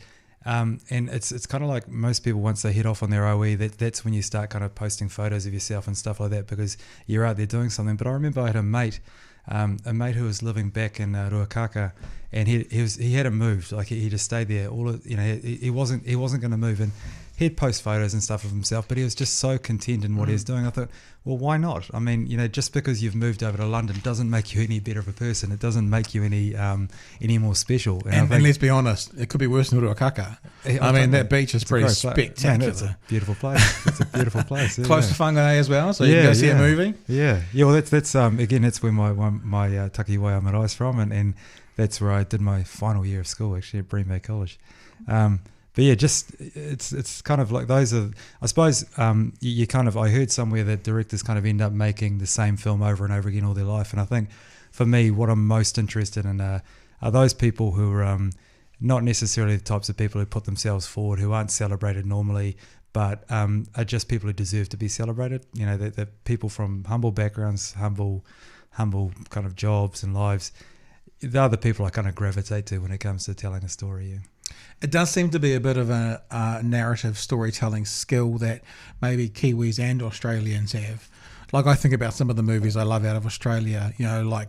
it's kind of like most people, once they head off on their OE, that's when you start kind of posting photos of yourself and stuff like that, because you're out there doing something. But I remember I had a mate who was living back in Ruakaka, and he hadn't moved. Like, he just stayed there. He wasn't going to move, and he'd post photos and stuff of himself, but he was just so content in what he was doing. I thought, well, why not? I mean, just because you've moved over to London doesn't make you any better of a person. It doesn't make you any more special. And let's be honest, it could be worse than Ruakaka. I mean, that beach is pretty spectacular. Man, it's a beautiful place. It's a beautiful place. Close to Whangarei as well, so you can go see a movie. Yeah. Well, that's again, that's where my Takiwai Marae's from, and that's where I did my final year of school, actually, at Bream Bay College. But yeah, just it's kind of like those are, I suppose, you kind of, I heard somewhere that directors kind of end up making the same film over and over again all their life. And I think for me, what I'm most interested in are those people who are not necessarily the types of people who put themselves forward, who aren't celebrated normally, but are just people who deserve to be celebrated. The people from humble backgrounds, humble kind of jobs and lives. They're the people I kind of gravitate to when it comes to telling a story. Yeah. It does seem to be a bit of a narrative storytelling skill that maybe Kiwis and Australians have. Like, I think about some of the movies I love out of Australia, like,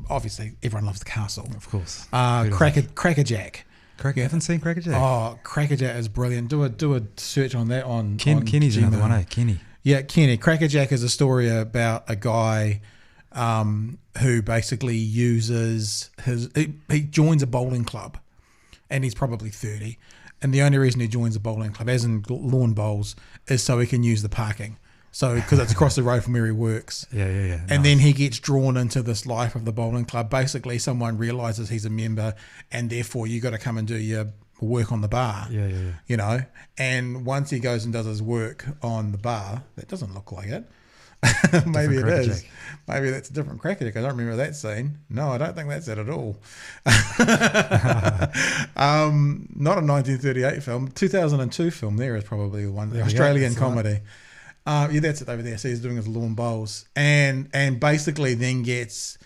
obviously everyone loves The Castle. Of course. Crackerjack. I haven't seen Crackerjack. Oh, Crackerjack is brilliant. Do a search on that on Kenny's Gmail. Another one, eh? Kenny. Yeah, Kenny. Crackerjack is a story about a guy who basically uses he joins a bowling club, and he's probably 30, and the only reason he joins a bowling club, as in lawn bowls, is so he can use the parking. So, because it's across the road from where he works. Yeah. And then he gets drawn into this life of the bowling club. Basically, someone realises he's a member, and therefore you got to come and do your work on the bar. Yeah. And once he goes and does his work on the bar, that doesn't look like it. Maybe it is. Maybe that's a different Crackerjack. I don't remember that scene. No, I don't think that's it at all. Not a 1938 film. 2002 film. There is probably one. The Australian comedy. Yeah, that's it over there. So he's doing his lawn bowls, and basically then gets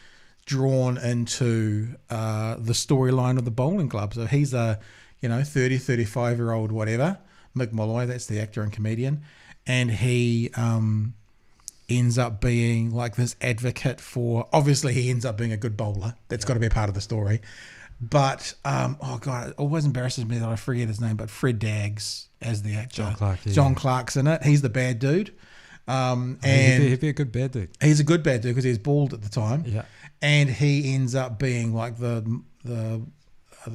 drawn into the storyline of the bowling club. So he's a 30, 35-year-old whatever. Mick Molloy, that's the actor and comedian, and he ends up being like this advocate for, obviously he ends up being a good bowler. That's got to be a part of the story. But, oh God, it always embarrasses me that I forget his name, but Fred Daggs as the actor. John Clark, yeah. John Clark's in it. He's the bad dude. And he'd be a good bad dude. He's a good bad dude because he was bald at the time. Yeah. And he ends up being like the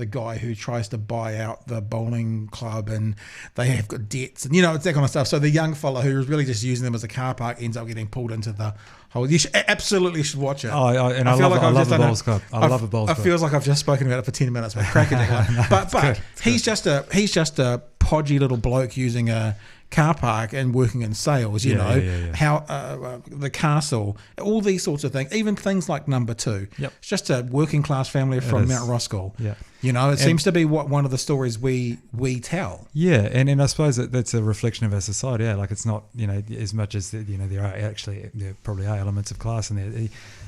guy who tries to buy out the bowling club, and they have got debts, and it's that kind of stuff. So the young fella who was really just using them as a car park ends up getting pulled into the whole. You absolutely should watch it. I love the Bowls Club. I love the Bowls Club. It feels like I've just spoken about it for 10 minutes. But Crackerjack, but he's just a podgy little bloke using a car park and working in sales, how the castle, all these sorts of things, even things like Number 2. Yep. It's just a working class family from Mount Roskill. Yeah. It seems to be one of the stories we tell. Yeah, and I suppose that's a reflection of our society. Yeah, like it's not as much as there probably are elements of class in there.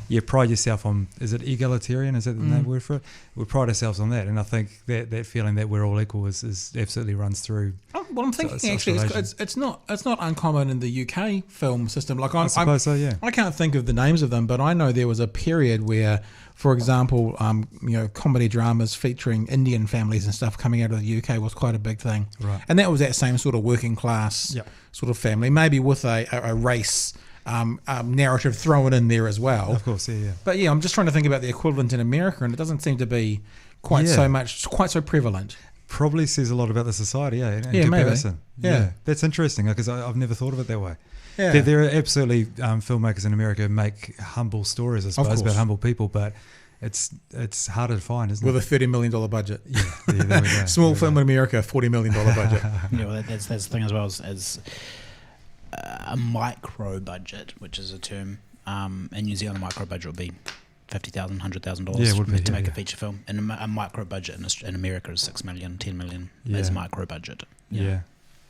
You pride yourself on, is it egalitarian? Is that the name word for it? We pride ourselves on that, and I think that feeling that we're all equal is absolutely runs through. Well, I'm thinking actually it's not uncommon in the UK film system. Like I suppose so, yeah. I can't think of the names of them, but I know there was a period where, for example, comedy dramas featuring Indian families and stuff coming out of the UK was quite a big thing. Right. And that was that same sort of working class sort of family, maybe with a race narrative thrown in there as well. Of course, yeah. But yeah, I'm just trying to think about the equivalent in America, and it doesn't seem to be quite so prevalent. Probably says a lot about the society, and maybe. comparison. Yeah. That's interesting because I've never thought of it that way. Yeah. There are absolutely filmmakers in America who make humble stories, I suppose, about humble people, but it's harder to find, isn't it? With a $30 million budget. Yeah, there we go. Small film in America, $40 million budget. That's the thing as well as a micro budget, which is a term. In New Zealand, a micro budget would be $50,000, $100,000 Yeah, it would be, to yeah, make a yeah. feature film. And a micro budget in America is $6 million, $10 million Yeah. as micro budget. Yeah.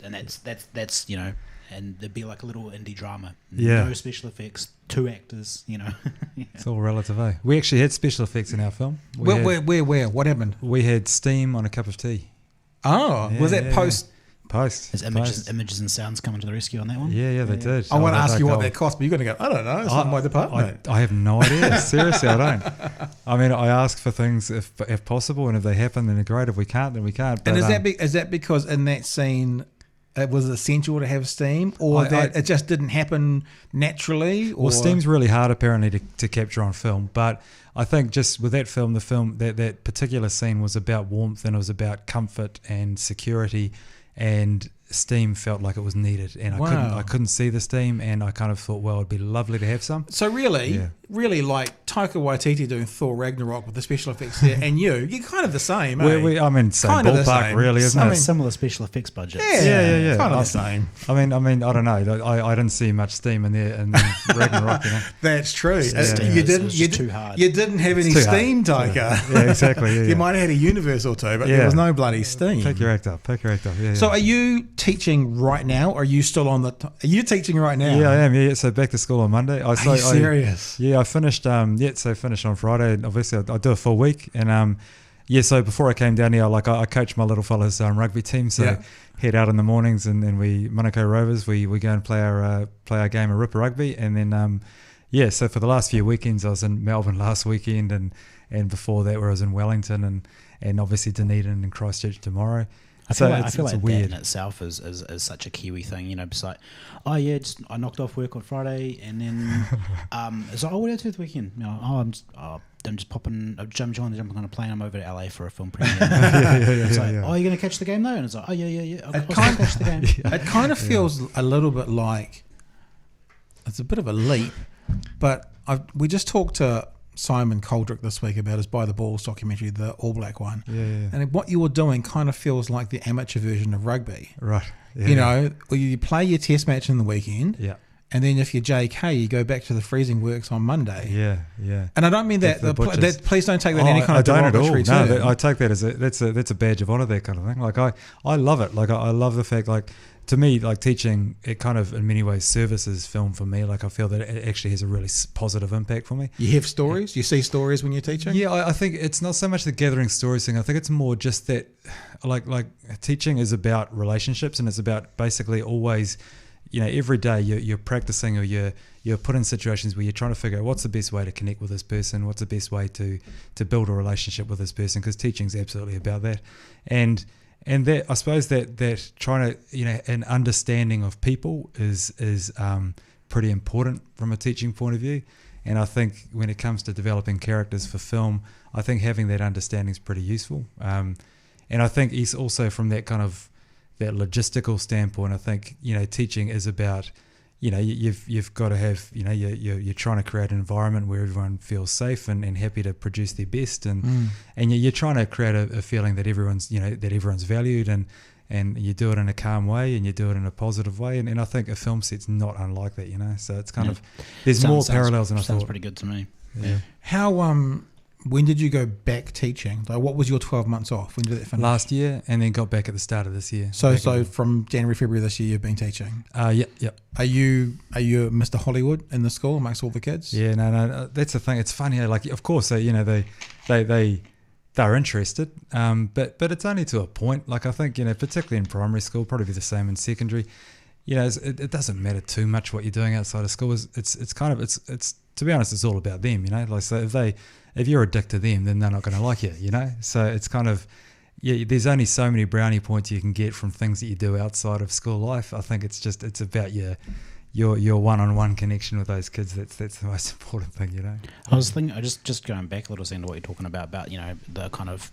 And that's you know, and there'd be like a little indie drama. Yeah. No special effects, 2 actors, you know. It's all relative, eh? We actually had special effects in our film. Where? What happened? We had steam on a cup of tea. Oh, Yeah, was that yeah, post? Post. Is images and sounds coming to the rescue on that one? Yeah, they did. I want to ask you what they that cost, but you're going to go, I don't know. It's not my department. I have no idea. Seriously, I don't. I mean, I ask for things if possible, and if they happen, then they're great. If we can't, then we can't. But, and is that because in that scene it was essential to have steam, or it just didn't happen naturally? Or? Well, steam's really hard apparently to capture on film, but I think just with that film, that particular scene was about warmth, and it was about comfort and security, and steam felt like it was needed, and I couldn't see the steam, and I kind of thought, well, it'd be lovely to have some. So really like Taika Waititi doing Thor Ragnarok with the special effects there, and you're kind of the same, eh? I mean, same Kind of the ballpark, same. really, isn't it? Similar special effects budget. Yeah. Kind of the same. I mean, I don't know. I didn't see much steam in there in Ragnarok, you know. That's true. Steam You was just too hard. You didn't have any too steam, hard. Taika. Yeah, exactly. Yeah, You might have had a universe or two, but there was no bloody steam. Pick your act up. Yeah. So are you teaching right now, or are you still on the... Are you teaching right now? Yeah, I am. Yeah, so back to school on Monday. Are you serious? I finished. So finished on Friday. And obviously, I do a full week, and so before I came down here, I coach my little fella's rugby team. So head out in the mornings, and we Manukau Rovers. We go and play our game of Ripper Rugby, and then so for the last few weekends, I was in Melbourne last weekend, and before that, where I was in Wellington, and obviously Dunedin and Christchurch tomorrow. I feel like that in itself is such a Kiwi thing, you know. It's like, I knocked off work on Friday, and then it's like, what did I do this weekend? You know, I'm just popping, jumping on a plane. I'm over to LA for a film premiere. It's like, you're going to catch the game though? And it's like, yeah. I'll catch the game. It kind of feels a little bit like it's a bit of a leap, but we just talked to Simon Coldrick this week about his By the Balls documentary, the All Black one. Yeah. And what you were doing kind of feels like the amateur version of rugby. Right. Yeah. You know, you play your test match in the weekend. Yeah. And then if you're JK, you go back to the freezing works on Monday. Yeah. And I don't mean that. Please don't take that any kind of derogatory term. No, I take that as that's a badge of honor, that kind of thing. Like I love it. Like I love the fact, like, to me, like, teaching, it kind of in many ways services film for me. Like, I feel that it actually has a really positive impact for me. You have stories? You see stories when you're teaching? Yeah, I think it's not so much the gathering stories thing. I think it's more just that, like teaching is about relationships, and it's about basically always, you know, every day you're practicing, or you're put in situations where you're trying to figure out what's the best way to connect with this person, what's the best way to build a relationship with this person, because teaching's absolutely about that. And that, I suppose that trying to, you know, an understanding of people is pretty important from a teaching point of view. And I think when it comes to developing characters for film, I think having that understanding is pretty useful. And I think it's also from that kind of that logistical standpoint, I think, you know, teaching is about, you know, you've got to have, you know, you're trying to create an environment where everyone feels safe and happy to produce their best, and you're trying to create a feeling that everyone's valued, and you do it in a calm way, and you do it in a positive way, and I think a film set's not unlike that, you know. So it's kind of, there's more parallels than I thought. Sounds pretty good to me. Yeah. How when did you go back teaching? Like, what was your 12 months off? When did that finish? Last year, and then got back at the start of this year. So from January, February this year, you've been teaching. Yeah. Are you Mr. Hollywood in the school amongst all the kids? Yeah, no, that's the thing. It's funny, like, of course, they're interested, but it's only to a point. Like, I think, you know, particularly in primary school, probably the same in secondary. You know, it doesn't matter too much what you're doing outside of school. It's to be honest, it's all about them. You know, like, so if you're a dick to them, then they're not going to like you. You know, so it's kind of, yeah, there's only so many brownie points you can get from things that you do outside of school life. I think it's about your one-on-one connection with those kids. That's the most important thing, you know. I was thinking, just going back a little to what you're talking about, you know, the kind of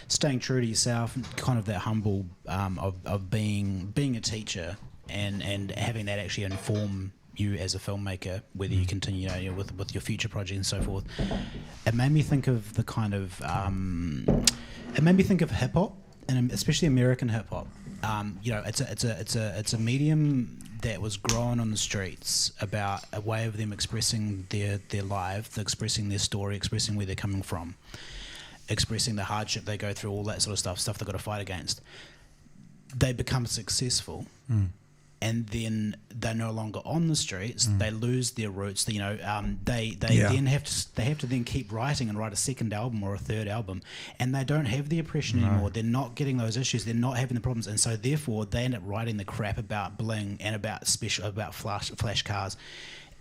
staying true to yourself, kind of that humble of being a teacher, and having that actually inform you as a filmmaker, whether you continue, you know, with your future project and so forth. It made me think of the kind of hip hop, and especially American hip hop. You know, it's a medium that was growing on the streets, about a way of them expressing their life, expressing their story, expressing where they're coming from, expressing the hardship they go through, all that sort of stuff they've got to fight against. They become successful, and then they're no longer on the streets. They lose their roots. They then have to then keep writing and write a second album or a third album, and they don't have the oppression anymore. They're not getting those issues. They're not having the problems, and so therefore they end up writing the crap about bling and about flash cars.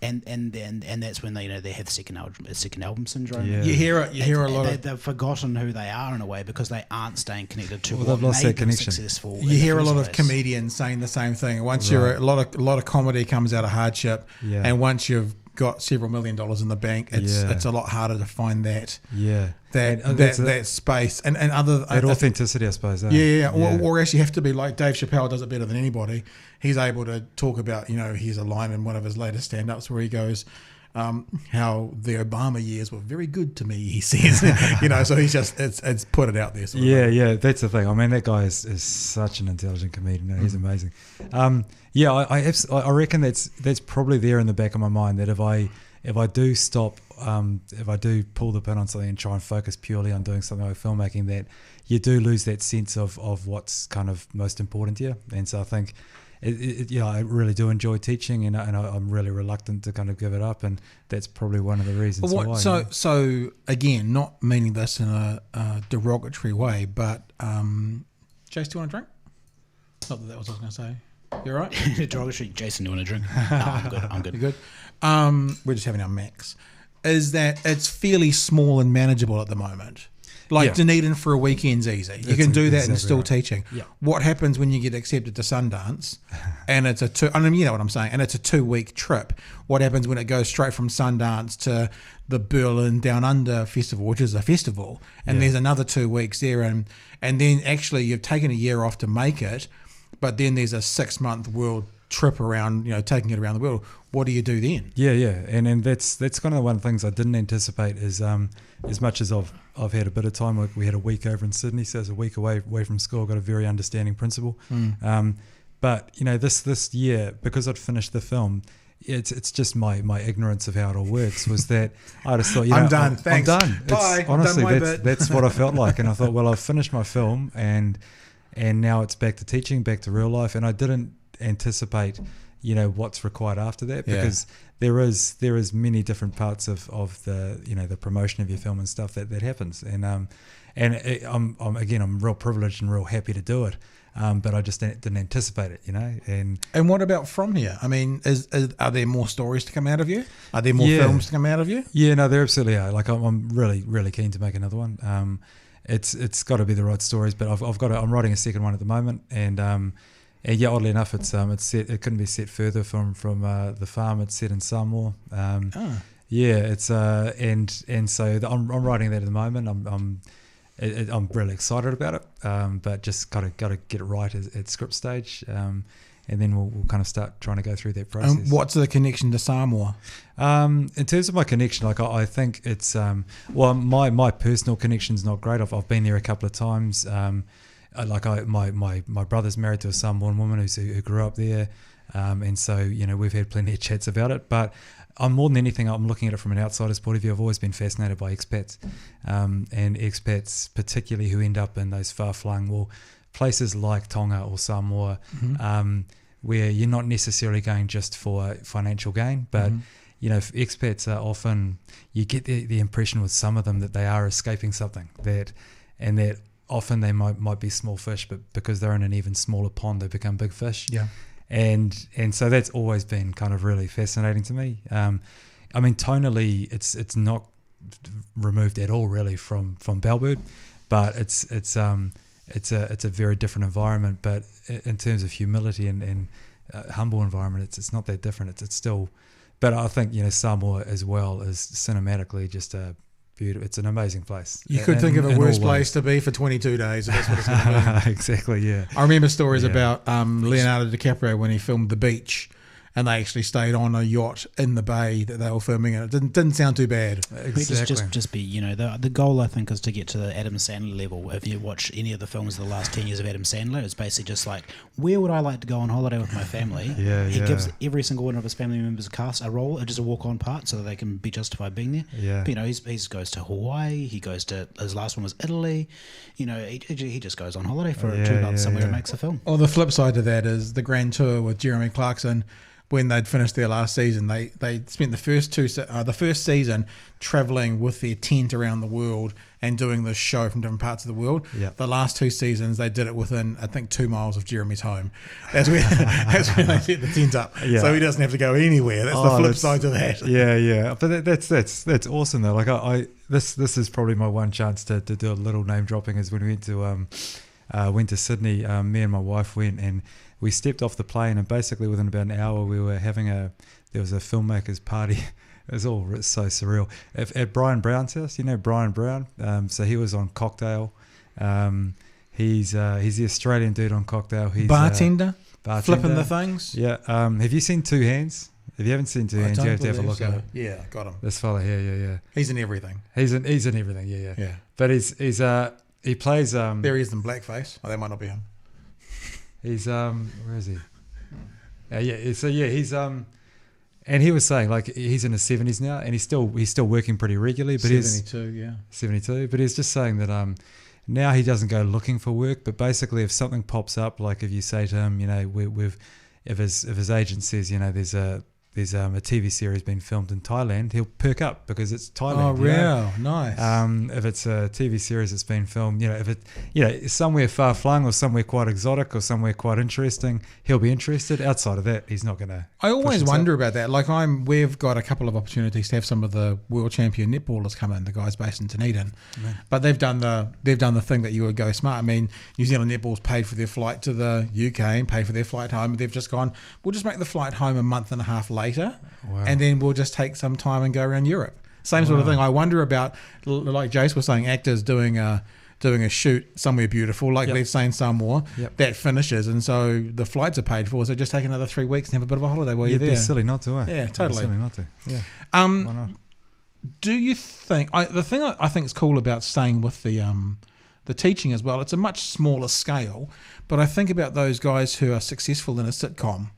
And that's when they have second album syndrome. Yeah. You hear a lot. They've forgotten who they are in a way because they aren't staying connected to Well, what they've lost made that them connection. successful. You hear a lot of comedians saying the same thing. Once you're a lot of comedy comes out of hardship, and once you've got several $1 million in the bank, it's a lot harder to find that that space and other that authenticity, I suppose. Or actually have to be like Dave Chappelle does it better than anybody. He's able to talk about, here's a line in one of his latest stand-ups where he goes, how the Obama years were very good to me, he says. So he's just it's put it out there. That's the thing. I mean, that guy is such an intelligent comedian. He's amazing. I reckon that's probably there in the back of my mind, that if I do stop, if I do pull the pin on something and try and focus purely on doing something like filmmaking, that you do lose that sense of what's kind of most important to you. And so I think I really do enjoy teaching, and I'm really reluctant to kind of give it up, and that's probably one of the reasons why. So again, not meaning this in a derogatory way, but Jace, do you want a drink? Not that was what I was going to say. You all right? Derogatory. Jason, do you want a drink? No, I'm good. You good? We're just having our max. Is that it's fairly small and manageable at the moment. Like Dunedin for a weekend's easy. You can do that and still teaching. Yeah. What happens when you get accepted to Sundance and it's you know what I'm saying, and it's a 2-week trip? What happens when it goes straight from Sundance to the Berlin Down Under Festival, which is a festival, and there's another 2 weeks there, and then actually you've taken a year off to make it, but then there's a 6-month world trip around, taking it around the world. What do you do then? And that's kind of one of the things I didn't anticipate is as much as I've had a bit of time. We had a week over in Sydney, so it's a week away from school. I've got a very understanding principal. But this year, because I'd finished the film, it's just my ignorance of how it all works was that I just thought, I'm done. Thanks. I'm done. Bye. Honestly, that's what I felt like, and I thought, well, I've finished my film, and now it's back to teaching, back to real life, and I didn't anticipate what's required after that, because there is many different parts of the the promotion of your film and stuff that happens, and I'm real privileged and real happy to do it, but I just didn't anticipate it, and what about from here? I mean, are there more stories to come out of you? Are there more films to come out of you? No, there absolutely are. Like I'm really, really keen to make another one. It's got to be the right stories, but I'm writing a second one at the moment, and oddly enough, it's set. It couldn't be set further from the farm. It's set in Sawa. It's and so I'm writing that at the moment. I'm really excited about it, but just got to get it right at script stage, and then we'll kind of start trying to go through that process. What's the connection to Samoa? In terms of my connection, I think it's my personal connection's not great. I've been there a couple of times. My brother's married to a Samoan woman who grew up there, and so we've had plenty of chats about it. But I'm more than anything, I'm looking at it from an outsider's point of view. I've always been fascinated by expats, and expats particularly who end up in those far-flung places like Tonga or Samoa, where you're not necessarily going just for financial gain, but expats are often, you get the impression with some of them that they are escaping something, that often they might be small fish, but because they're in an even smaller pond, they become big fish. Yeah. And so that's always been kind of really fascinating to me. I mean, tonally, it's not removed at all really from Bellbird, but it's a very different environment. But in terms of humility and humble environment, it's not that different. It's still, but I think Samoa as well is cinematically just a beautiful. It's an amazing place. You could think of a worse place to be for 22 days. If that's what it's going to be. Exactly. Yeah. I remember stories about Leonardo Dicaprio when he filmed The Beach, and they actually stayed on a yacht in the bay that they were filming in. It didn't sound too bad. Exactly. Just be, the goal I think is to get to the Adam Sandler level. If you watch any of the films of the last 10 years of Adam Sandler, it's basically just like, where would I like to go on holiday with my family? He gives every single one of his family members cast a role, just a walk-on part, so that they can be justified being there. Yeah. But, he goes to Hawaii. He goes to, his last one was Italy. He just goes on holiday for 2 months somewhere and makes a film. Or the flip side of that is the Grand Tour with Jeremy Clarkson. When they'd finished their last season, they spent the first season traveling with their tent around the world and doing this show from different parts of the world. Yep. The last 2 seasons, they did it within, I think, 2 miles of Jeremy's home. That's when they set the tent up, so he doesn't have to go anywhere. That's the flip side to that. Yeah. But that's awesome though. Like this is probably my one chance to do a little name dropping is when we went to Sydney. Me and my wife went and we stepped off the plane, and basically within about an hour we were having there was a filmmakers party. It was all so surreal at Brian Brown's house. You know Brian Brown. So he was on Cocktail. He's the Australian dude on Cocktail. He's bartender, bartender, flipping the things. Yeah. Have you seen Two Hands? If you haven't seen Two Hands, you have to have a look at it. Yeah, got him. This fella here, yeah. He's in everything. He's in everything, yeah. Yeah. But he plays there he is in blackface. Oh, that might not be him. He's where is he? He's and he was saying like he's in his 70s now, and he's still working pretty regularly. But 72, but he's just saying that now he doesn't go looking for work, but basically if something pops up, like if you say to him, if his agent says, there's a TV series being filmed in Thailand, he'll perk up because it's Thailand. Oh, real nice. If it's a TV series that's been filmed, if it's somewhere far flung or somewhere quite exotic or somewhere quite interesting, he'll be interested. Outside of that, he's not going to. I always wonder about that. Like we've got a couple of opportunities to have some of the world champion netballers come in. The guys based in Dunedin, but they've done the thing that you would go smart. I mean, New Zealand netball's paid for their flight to the UK and paid for their flight home. They've just gone, we'll just make the flight home a month and a half later, and then we'll just take some time and go around Europe. Same sort of thing. I wonder about, like Jace was saying, actors doing a shoot somewhere beautiful, like they've seen Samoa, that finishes, and so the flights are paid for, so just take another 3 weeks and have a bit of a holiday while you're there. It'd be silly not to, eh? Yeah, totally. Silly not to. Yeah. Why not? Do you think the thing I think is cool about staying with the teaching as well? It's a much smaller scale, but I think about those guys who are successful in a sitcom,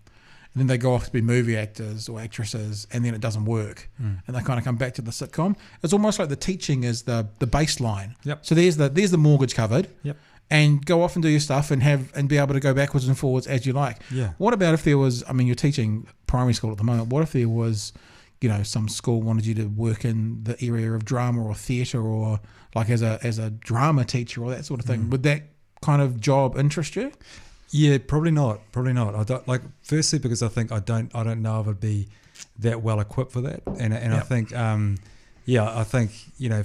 and then they go off to be movie actors or actresses, and then it doesn't work, and they kind of come back to the sitcom. It's almost like the teaching is the baseline. Yep. So there's the mortgage covered. Yep. And go off and do your stuff and be able to go backwards and forwards as you like. Yeah. What about if there was? I mean, you're teaching primary school at the moment. What if there was, some school wanted you to work in the area of drama or theatre, or like as a drama teacher or that sort of thing? Would that kind of job interest you? Yeah, probably not. I don't firstly because I think I don't know if I'd be that well equipped for that, and I think I think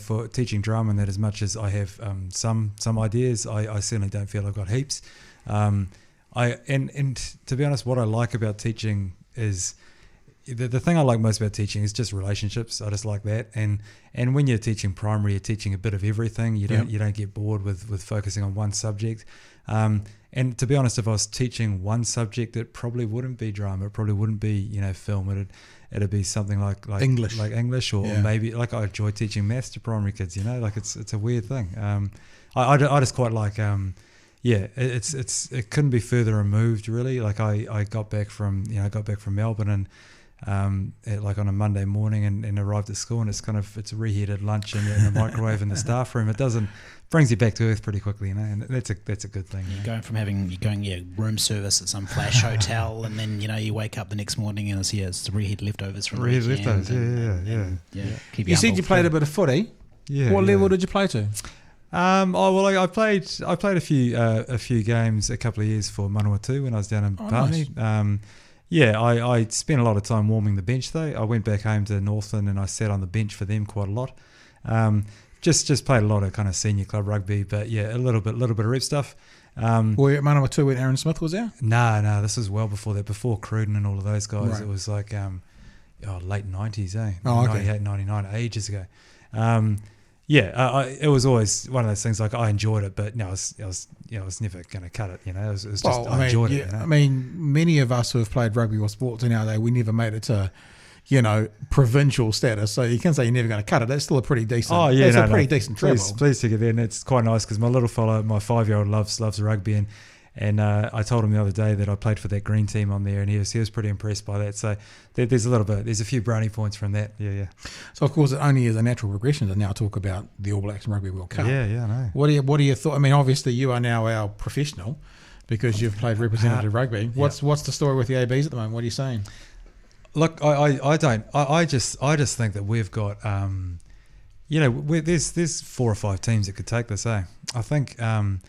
for teaching drama and that, as much as I have some ideas, I certainly don't feel I've got heaps. And to be honest, what I like about teaching is the thing I like most about teaching is just relationships. I just like that, and when you're teaching primary, you're teaching a bit of everything. You don't get bored with focusing on one subject. And to be honest, if I was teaching one subject, it probably wouldn't be drama. It probably wouldn't be film. It'd be something like English, or maybe like I enjoy teaching maths to primary kids. It's a weird thing. I just quite like it couldn't be further removed really. Like I got back from Melbourne and like on a Monday morning and arrived at school, and it's a reheated lunch in the microwave in the staff room. It brings you back to earth pretty quickly, and that's a good thing. Going from going room service at some flash hotel, and then you wake up the next morning and it's the reheated leftovers from the weekend. You said you played a bit of footy. Yeah. What level did you play to? I played a few games a couple of years for Manawatu when I was down in Palmy. Nice. I spent a lot of time warming the bench though. I went back home to Northland and I sat on the bench for them quite a lot. Just played a lot of kind of senior club rugby, but a little bit of rep stuff. Were you at Manawatu when Aaron Smith was there? No, this was well before that, before Cruden and all of those guys. Right. It was like late 90s, eh? Oh, okay. 98, 99, ages ago. it was always one of those things. Like I enjoyed it, but no, I was never going to cut it. You know, it was just I enjoyed it. You know? I mean, many of us who have played rugby or sports in our day, we never made it to, provincial status. So you can say you're never going to cut it. That's still a pretty decent. Oh yeah, it's a pretty decent treble. Please take it there, and it's quite nice because my little fellow, my 5-year-old loves rugby, and I told him the other day that I played for that green team on there, and he was pretty impressed by that. So there's a few brownie points from that. Yeah. So of course it only is a natural progression to now talk about the All Blacks and Rugby World Cup. Yeah, I know. What are your thoughts? I mean, obviously you are now our professional because you've played representative rugby. What's the story with the ABs at the moment? What are you saying? Look, I just think that we've got there's 4 or 5 teams that could take this. I think. I'm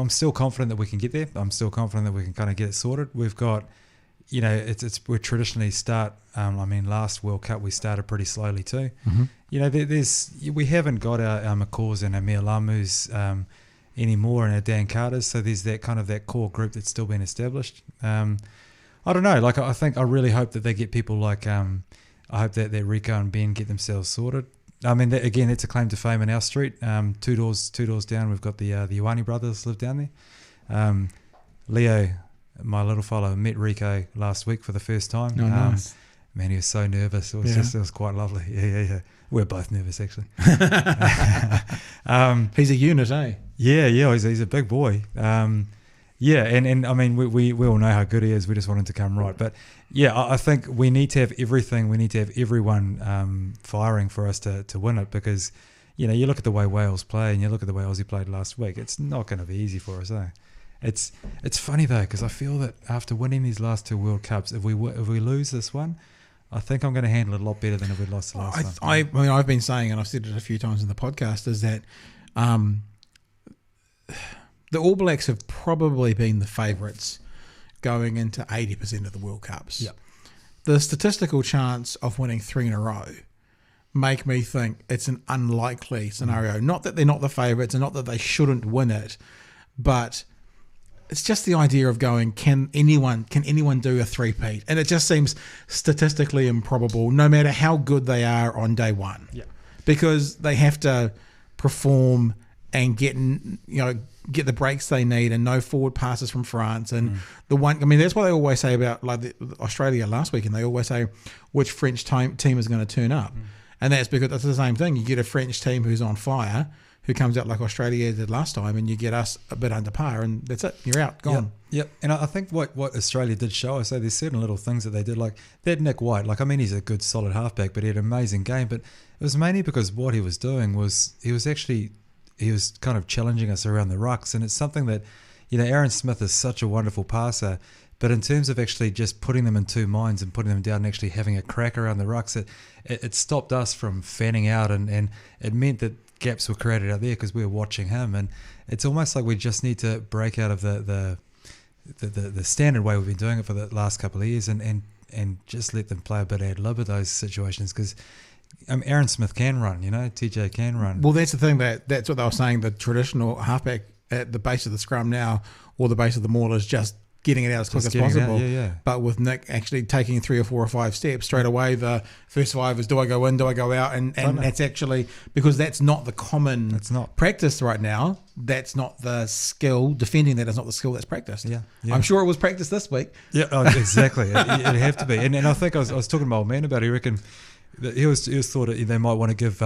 still confident that we can get there. I'm still confident that we can kind of get it sorted. We've got, we traditionally start. Last World Cup we started pretty slowly too. Mm-hmm. We haven't got our McCaws and our Mia Lamus anymore, and our Dan Carters. So there's that kind of that core group that's still been established. I don't know. Like I really hope that they get people like. I hope that Rico and Ben get themselves sorted. I mean, it's a claim to fame in our street. 2 doors down, we've got the Ioane brothers live down there. Leo, my little fellow, met Rico last week for the first time. Oh, nice. Man, he was so nervous. It was quite lovely. Yeah. We're both nervous, actually. He's a unit, eh? Yeah. He's a big boy. And I mean, we all know how good he is. We just want him to come right. But yeah, I think we need to have everything. We need to have everyone firing for us to win it because, you look at the way Wales play and you look at the way Aussie played last week. It's not going to be easy for us, eh? It's funny though because I feel that after winning these last 2 World Cups, if we lose this one, I think I'm going to handle it a lot better than if we lost the last one. I mean, I've been saying, and I've said it a few times in the podcast, is that the All Blacks have probably been the favourites going into 80% of the World Cups. Yep. The statistical chance of winning 3 in a row make me think it's an unlikely scenario. Not that they're not the favourites and not that they shouldn't win it, but it's just the idea of going, can anyone do a three-peat? And it just seems statistically improbable no matter how good they are on day one. Yeah. Because they have to perform and get the breaks they need and no forward passes from France and that's what they always say about Australia last week, and they always say which French team is going to turn up, and that's because it's the same thing. You get a French team who's on fire who comes out like Australia did last time, and you get us a bit under par, and that's it. You're out, gone. Yep. And I think what Australia did show us, there's certain little things that they did, like that Nick White. He's a good solid halfback, but he had an amazing game. But it was mainly because what he was doing was he was kind of challenging us around the rucks, and it's something that, Aaron Smith is such a wonderful passer, but in terms of actually just putting them in 2 minds and putting them down and actually having a crack around the rucks, it stopped us from fanning out, and it meant that gaps were created out there because we were watching him, and it's almost like we just need to break out of the standard way we've been doing it for the last couple of years and just let them play a bit ad lib of those situations because Aaron Smith can run, TJ can run. Well, that's the thing, that's what they were saying. The traditional halfback at the base of the scrum now, or the base of the maul, is just getting it out as quick as possible. Yeah. But with Nick actually taking 3 or 4 or 5 steps straight away, the first 5 is do I go in, do I go out, and that's actually because that's not the common practice right now. That's not the skill. Defending that is not the skill that's practiced. Yeah. I'm sure it was practiced this week. Yeah, exactly. It'd have to be. And I think I was talking to my old man about it. He reckon he was thought they might want to give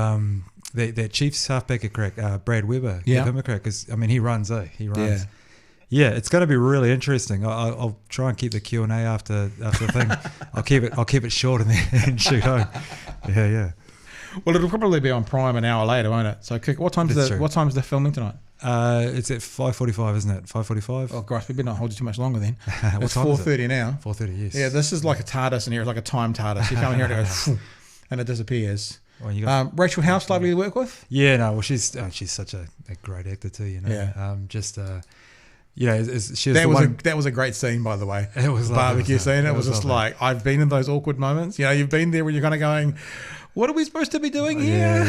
that Chiefs halfback a crack, Brad Weber. Give him a crack because he runs. He runs. Yeah, it's going to be really interesting. I'll try and keep the Q&A after the thing. I'll keep it short and then shoot home. Yeah. Well, it'll probably be on Prime an hour later, won't it? So, what time's the filming tonight? It's at 5:45, isn't it? 5:45. Oh gosh, we better not hold you too much longer then. It's 4:30 now. 4:30, yes. Yeah, this is like a TARDIS in here. It's like a time TARDIS. You come in here and it goes and it disappears. Well, Rachel House, lovely to work with. Yeah, no, well, she's such a great actor too. Yeah. you know, she was that was a great scene, by the way. It was barbecue scene. It was just lovely. like, I've been in those awkward moments. You know, you've been there when you're kind of going, what are we supposed to be doing here?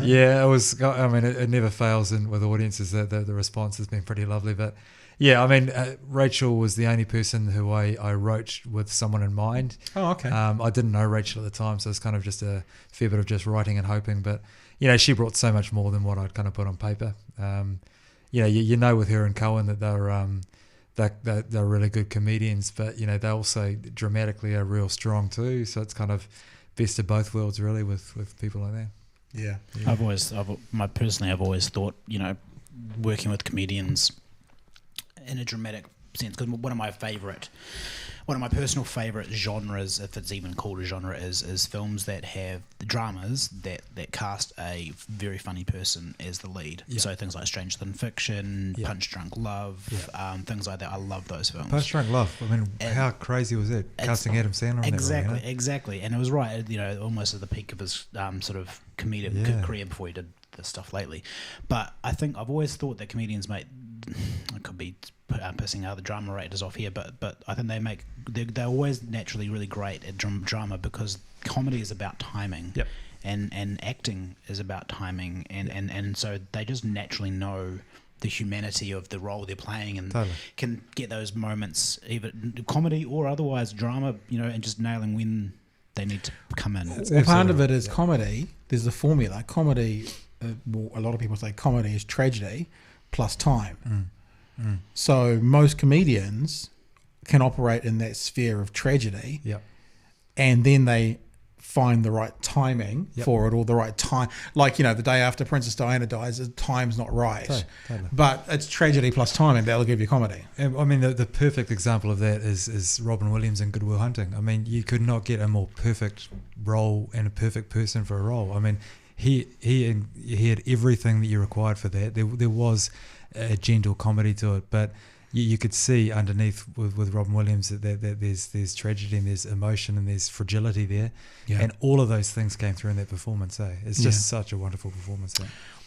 Yeah, it was. I mean, it never fails with audiences that the response has been pretty lovely. But yeah, I mean, Rachel was the only person who I wrote with someone in mind. Oh, okay. I didn't know Rachel at the time, so it's kind of just a fair bit of just writing and hoping. But you know, she brought so much more than what I'd kind of put on paper. You know, you know, with her and Cohen that they're really good comedians, but you know, they also dramatically are real strong too. So it's kind of best of both worlds, really, with people like that. Yeah. I've always thought, you know, working with comedians in a dramatic sense, because one of my personal favourite genres, if it's even called a genre, is films that have dramas that cast a very funny person as the lead. Yeah. So things like Stranger Than Fiction, Punch Drunk Love, things like that. I love those films. Punch Drunk Love. I mean, how crazy was that? Casting Adam Sandler on that role, you know? Exactly. And it was right, you know, almost at the peak of his sort of comedic career before he did this stuff lately. But I think I've always thought that comedians I could be pissing other drama writers off here, but I think they're always naturally really great at drama, because comedy is about timing. Yep. And acting is about timing, and so they just naturally know the humanity of the role they're playing, and can get those moments, either comedy or otherwise drama, you know, and just nailing when they need to come in. Well, part of it is comedy. There's a formula. Comedy, a lot of people say comedy is tragedy plus time. So most comedians can operate in that sphere of tragedy, and then they find the right timing for it, or the right time. Like, you know, the day after Princess Diana dies, the time's not right. Totally. But it's tragedy plus timing. That'll give you comedy. And, I mean, the perfect example of that is Robin Williams in Good Will Hunting. I mean, you could not get a more perfect role and a perfect person for a role. I mean, he had everything that you required for that. There was a gentle comedy to it, but you could see underneath with Robin Williams that there's tragedy and there's emotion and there's fragility there, and all of those things came through in that performance. It's just such a wonderful performance.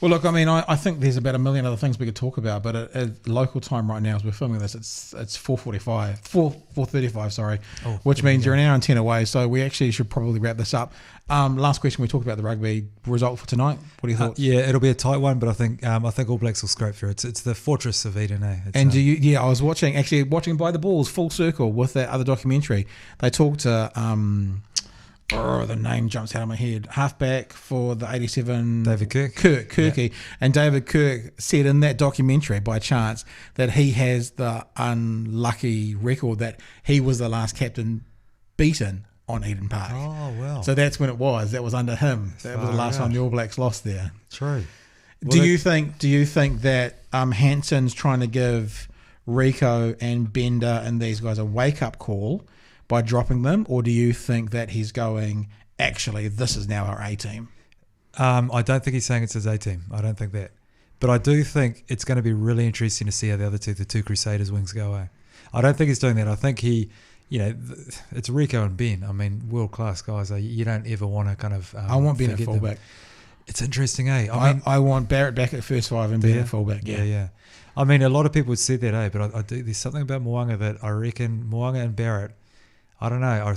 Well, look, I mean, I think there's about a million other things we could talk about, but at local time right now, as we're filming this, it's 4:35, sorry, which means you're an hour and 10 away. So we actually should probably wrap this up. Last question, we talked about the rugby result for tonight. What are your thoughts? Yeah, it'll be a tight one, but I think All Blacks will scrape through. It's the Fortress of Eden, And I was watching By the Balls full circle with that other documentary. They talked to the name jumps out of my head. Halfback for the 87. David Kirk. Kirky. Yeah. And David Kirk said in that documentary, by chance, that he has the unlucky record that he was the last captain beaten on Eden Park. Oh, wow. So that's when it was. That was under him. That was the last time the All Blacks lost there. True. Well, do you think that Hanson's trying to give Rico and Bender and these guys a wake-up call by dropping them, or do you think that he's going, actually, this is now our A team? I don't think he's saying it's his A team. I don't think that. But I do think it's going to be really interesting to see how the two Crusaders wings go away. I don't think he's doing that. I think it's Rico and Ben. I mean, world-class guys. You don't ever want to kind of I want Ben at fullback. It's interesting, eh? I want Barrett back at first five and Ben at fullback. Yeah. I mean, a lot of people would say that, but I do. There's something about Mo'unga that I reckon Mo'unga and Barrett, I don't know.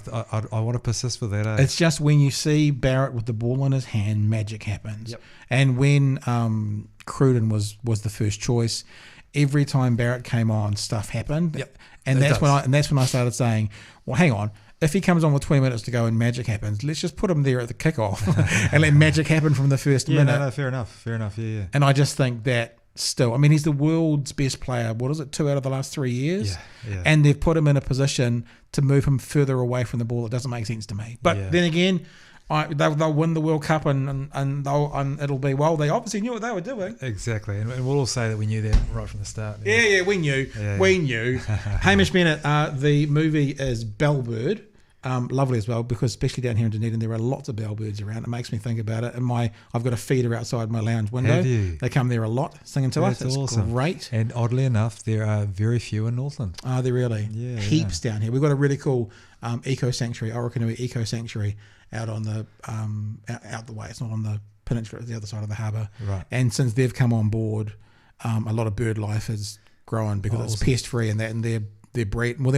I want to persist with that. It's just when you see Barrett with the ball in his hand, magic happens. Yep. And when Cruden was the first choice, every time Barrett came on, stuff happened. Yep. And that's when I started saying, well, hang on. If he comes on with 20 minutes to go and magic happens, let's just put him there at the kickoff and let magic happen from the first minute. No, fair enough. Yeah. And I just think that still, I mean, he's the world's best player. What is it, 2 out of the last 3 years? Yeah. And they've put him in a position to move him further away from the ball. It doesn't make sense to me. But then again, they'll win the World Cup and it'll be, well, they obviously knew what they were doing. Exactly. And we'll all say that we knew that right from the start. Yeah, we knew. We knew. Hamish Bennett, the movie is Bellbird. Lovely as well, because especially down here in Dunedin, there are lots of bellbirds around. It makes me think about it. And I've got a feeder outside my lounge window. Have you? They come there a lot, singing to us. It's awesome. Great. And oddly enough, there are very few in Northland. Are there really? Yeah. Heaps down here. We've got a really cool eco sanctuary, Orokonui Eco Sanctuary, out on the out the way. It's not on the peninsula; it's the other side of the harbour. Right. And since they've come on board, a lot of bird life has growing because it's pest free and that, and they're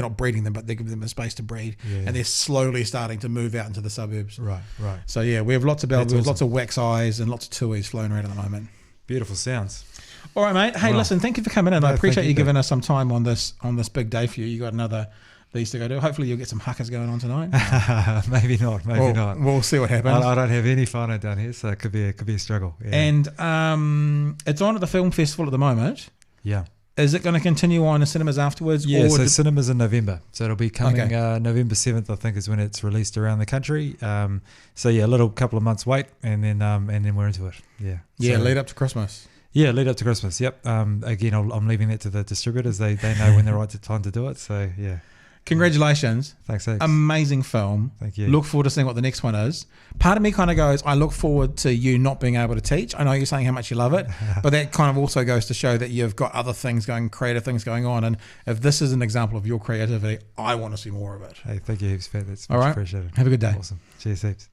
not breeding them, but they give them a space to breed, and they're slowly starting to move out into the suburbs. Right. So yeah, we have lots of bellbirds, awesome. lots of wax eyes, and lots of tuis flown around at the moment. Beautiful sounds. All right, mate. Hey, listen, thank you for coming in. I appreciate you thank you, giving us some time on this big day for you. You got another these to go do. Hopefully you'll get some huckers going on tonight. Maybe not. Not. We'll see what happens. I don't have any whānau down here, so it could be a struggle. Yeah. And it's on at the film festival at the moment. Yeah. Is it going to continue on in cinemas afterwards? Yeah, so cinemas in November. So it'll be coming November 7th, I think, is when it's released around the country. So yeah, a little couple of months wait, and then we're into it. Yeah. Yeah, so, lead up to Christmas. Yeah, lead up to Christmas. Yep. Again, I'm leaving that to the distributors. They know when the right time to do it. So yeah. Congratulations. Thanks, Alex. Amazing film. Thank you. Look forward to seeing what the next one is. Part of me kind of goes, I look forward to you not being able to teach. I know you're saying how much you love it, but that kind of also goes to show that you've got other things creative things going on. And if this is an example of your creativity, I want to see more of it. Hey, thank you heaps, Pat. That's all much right. appreciated. Have a good day. Awesome. Cheers, heaps.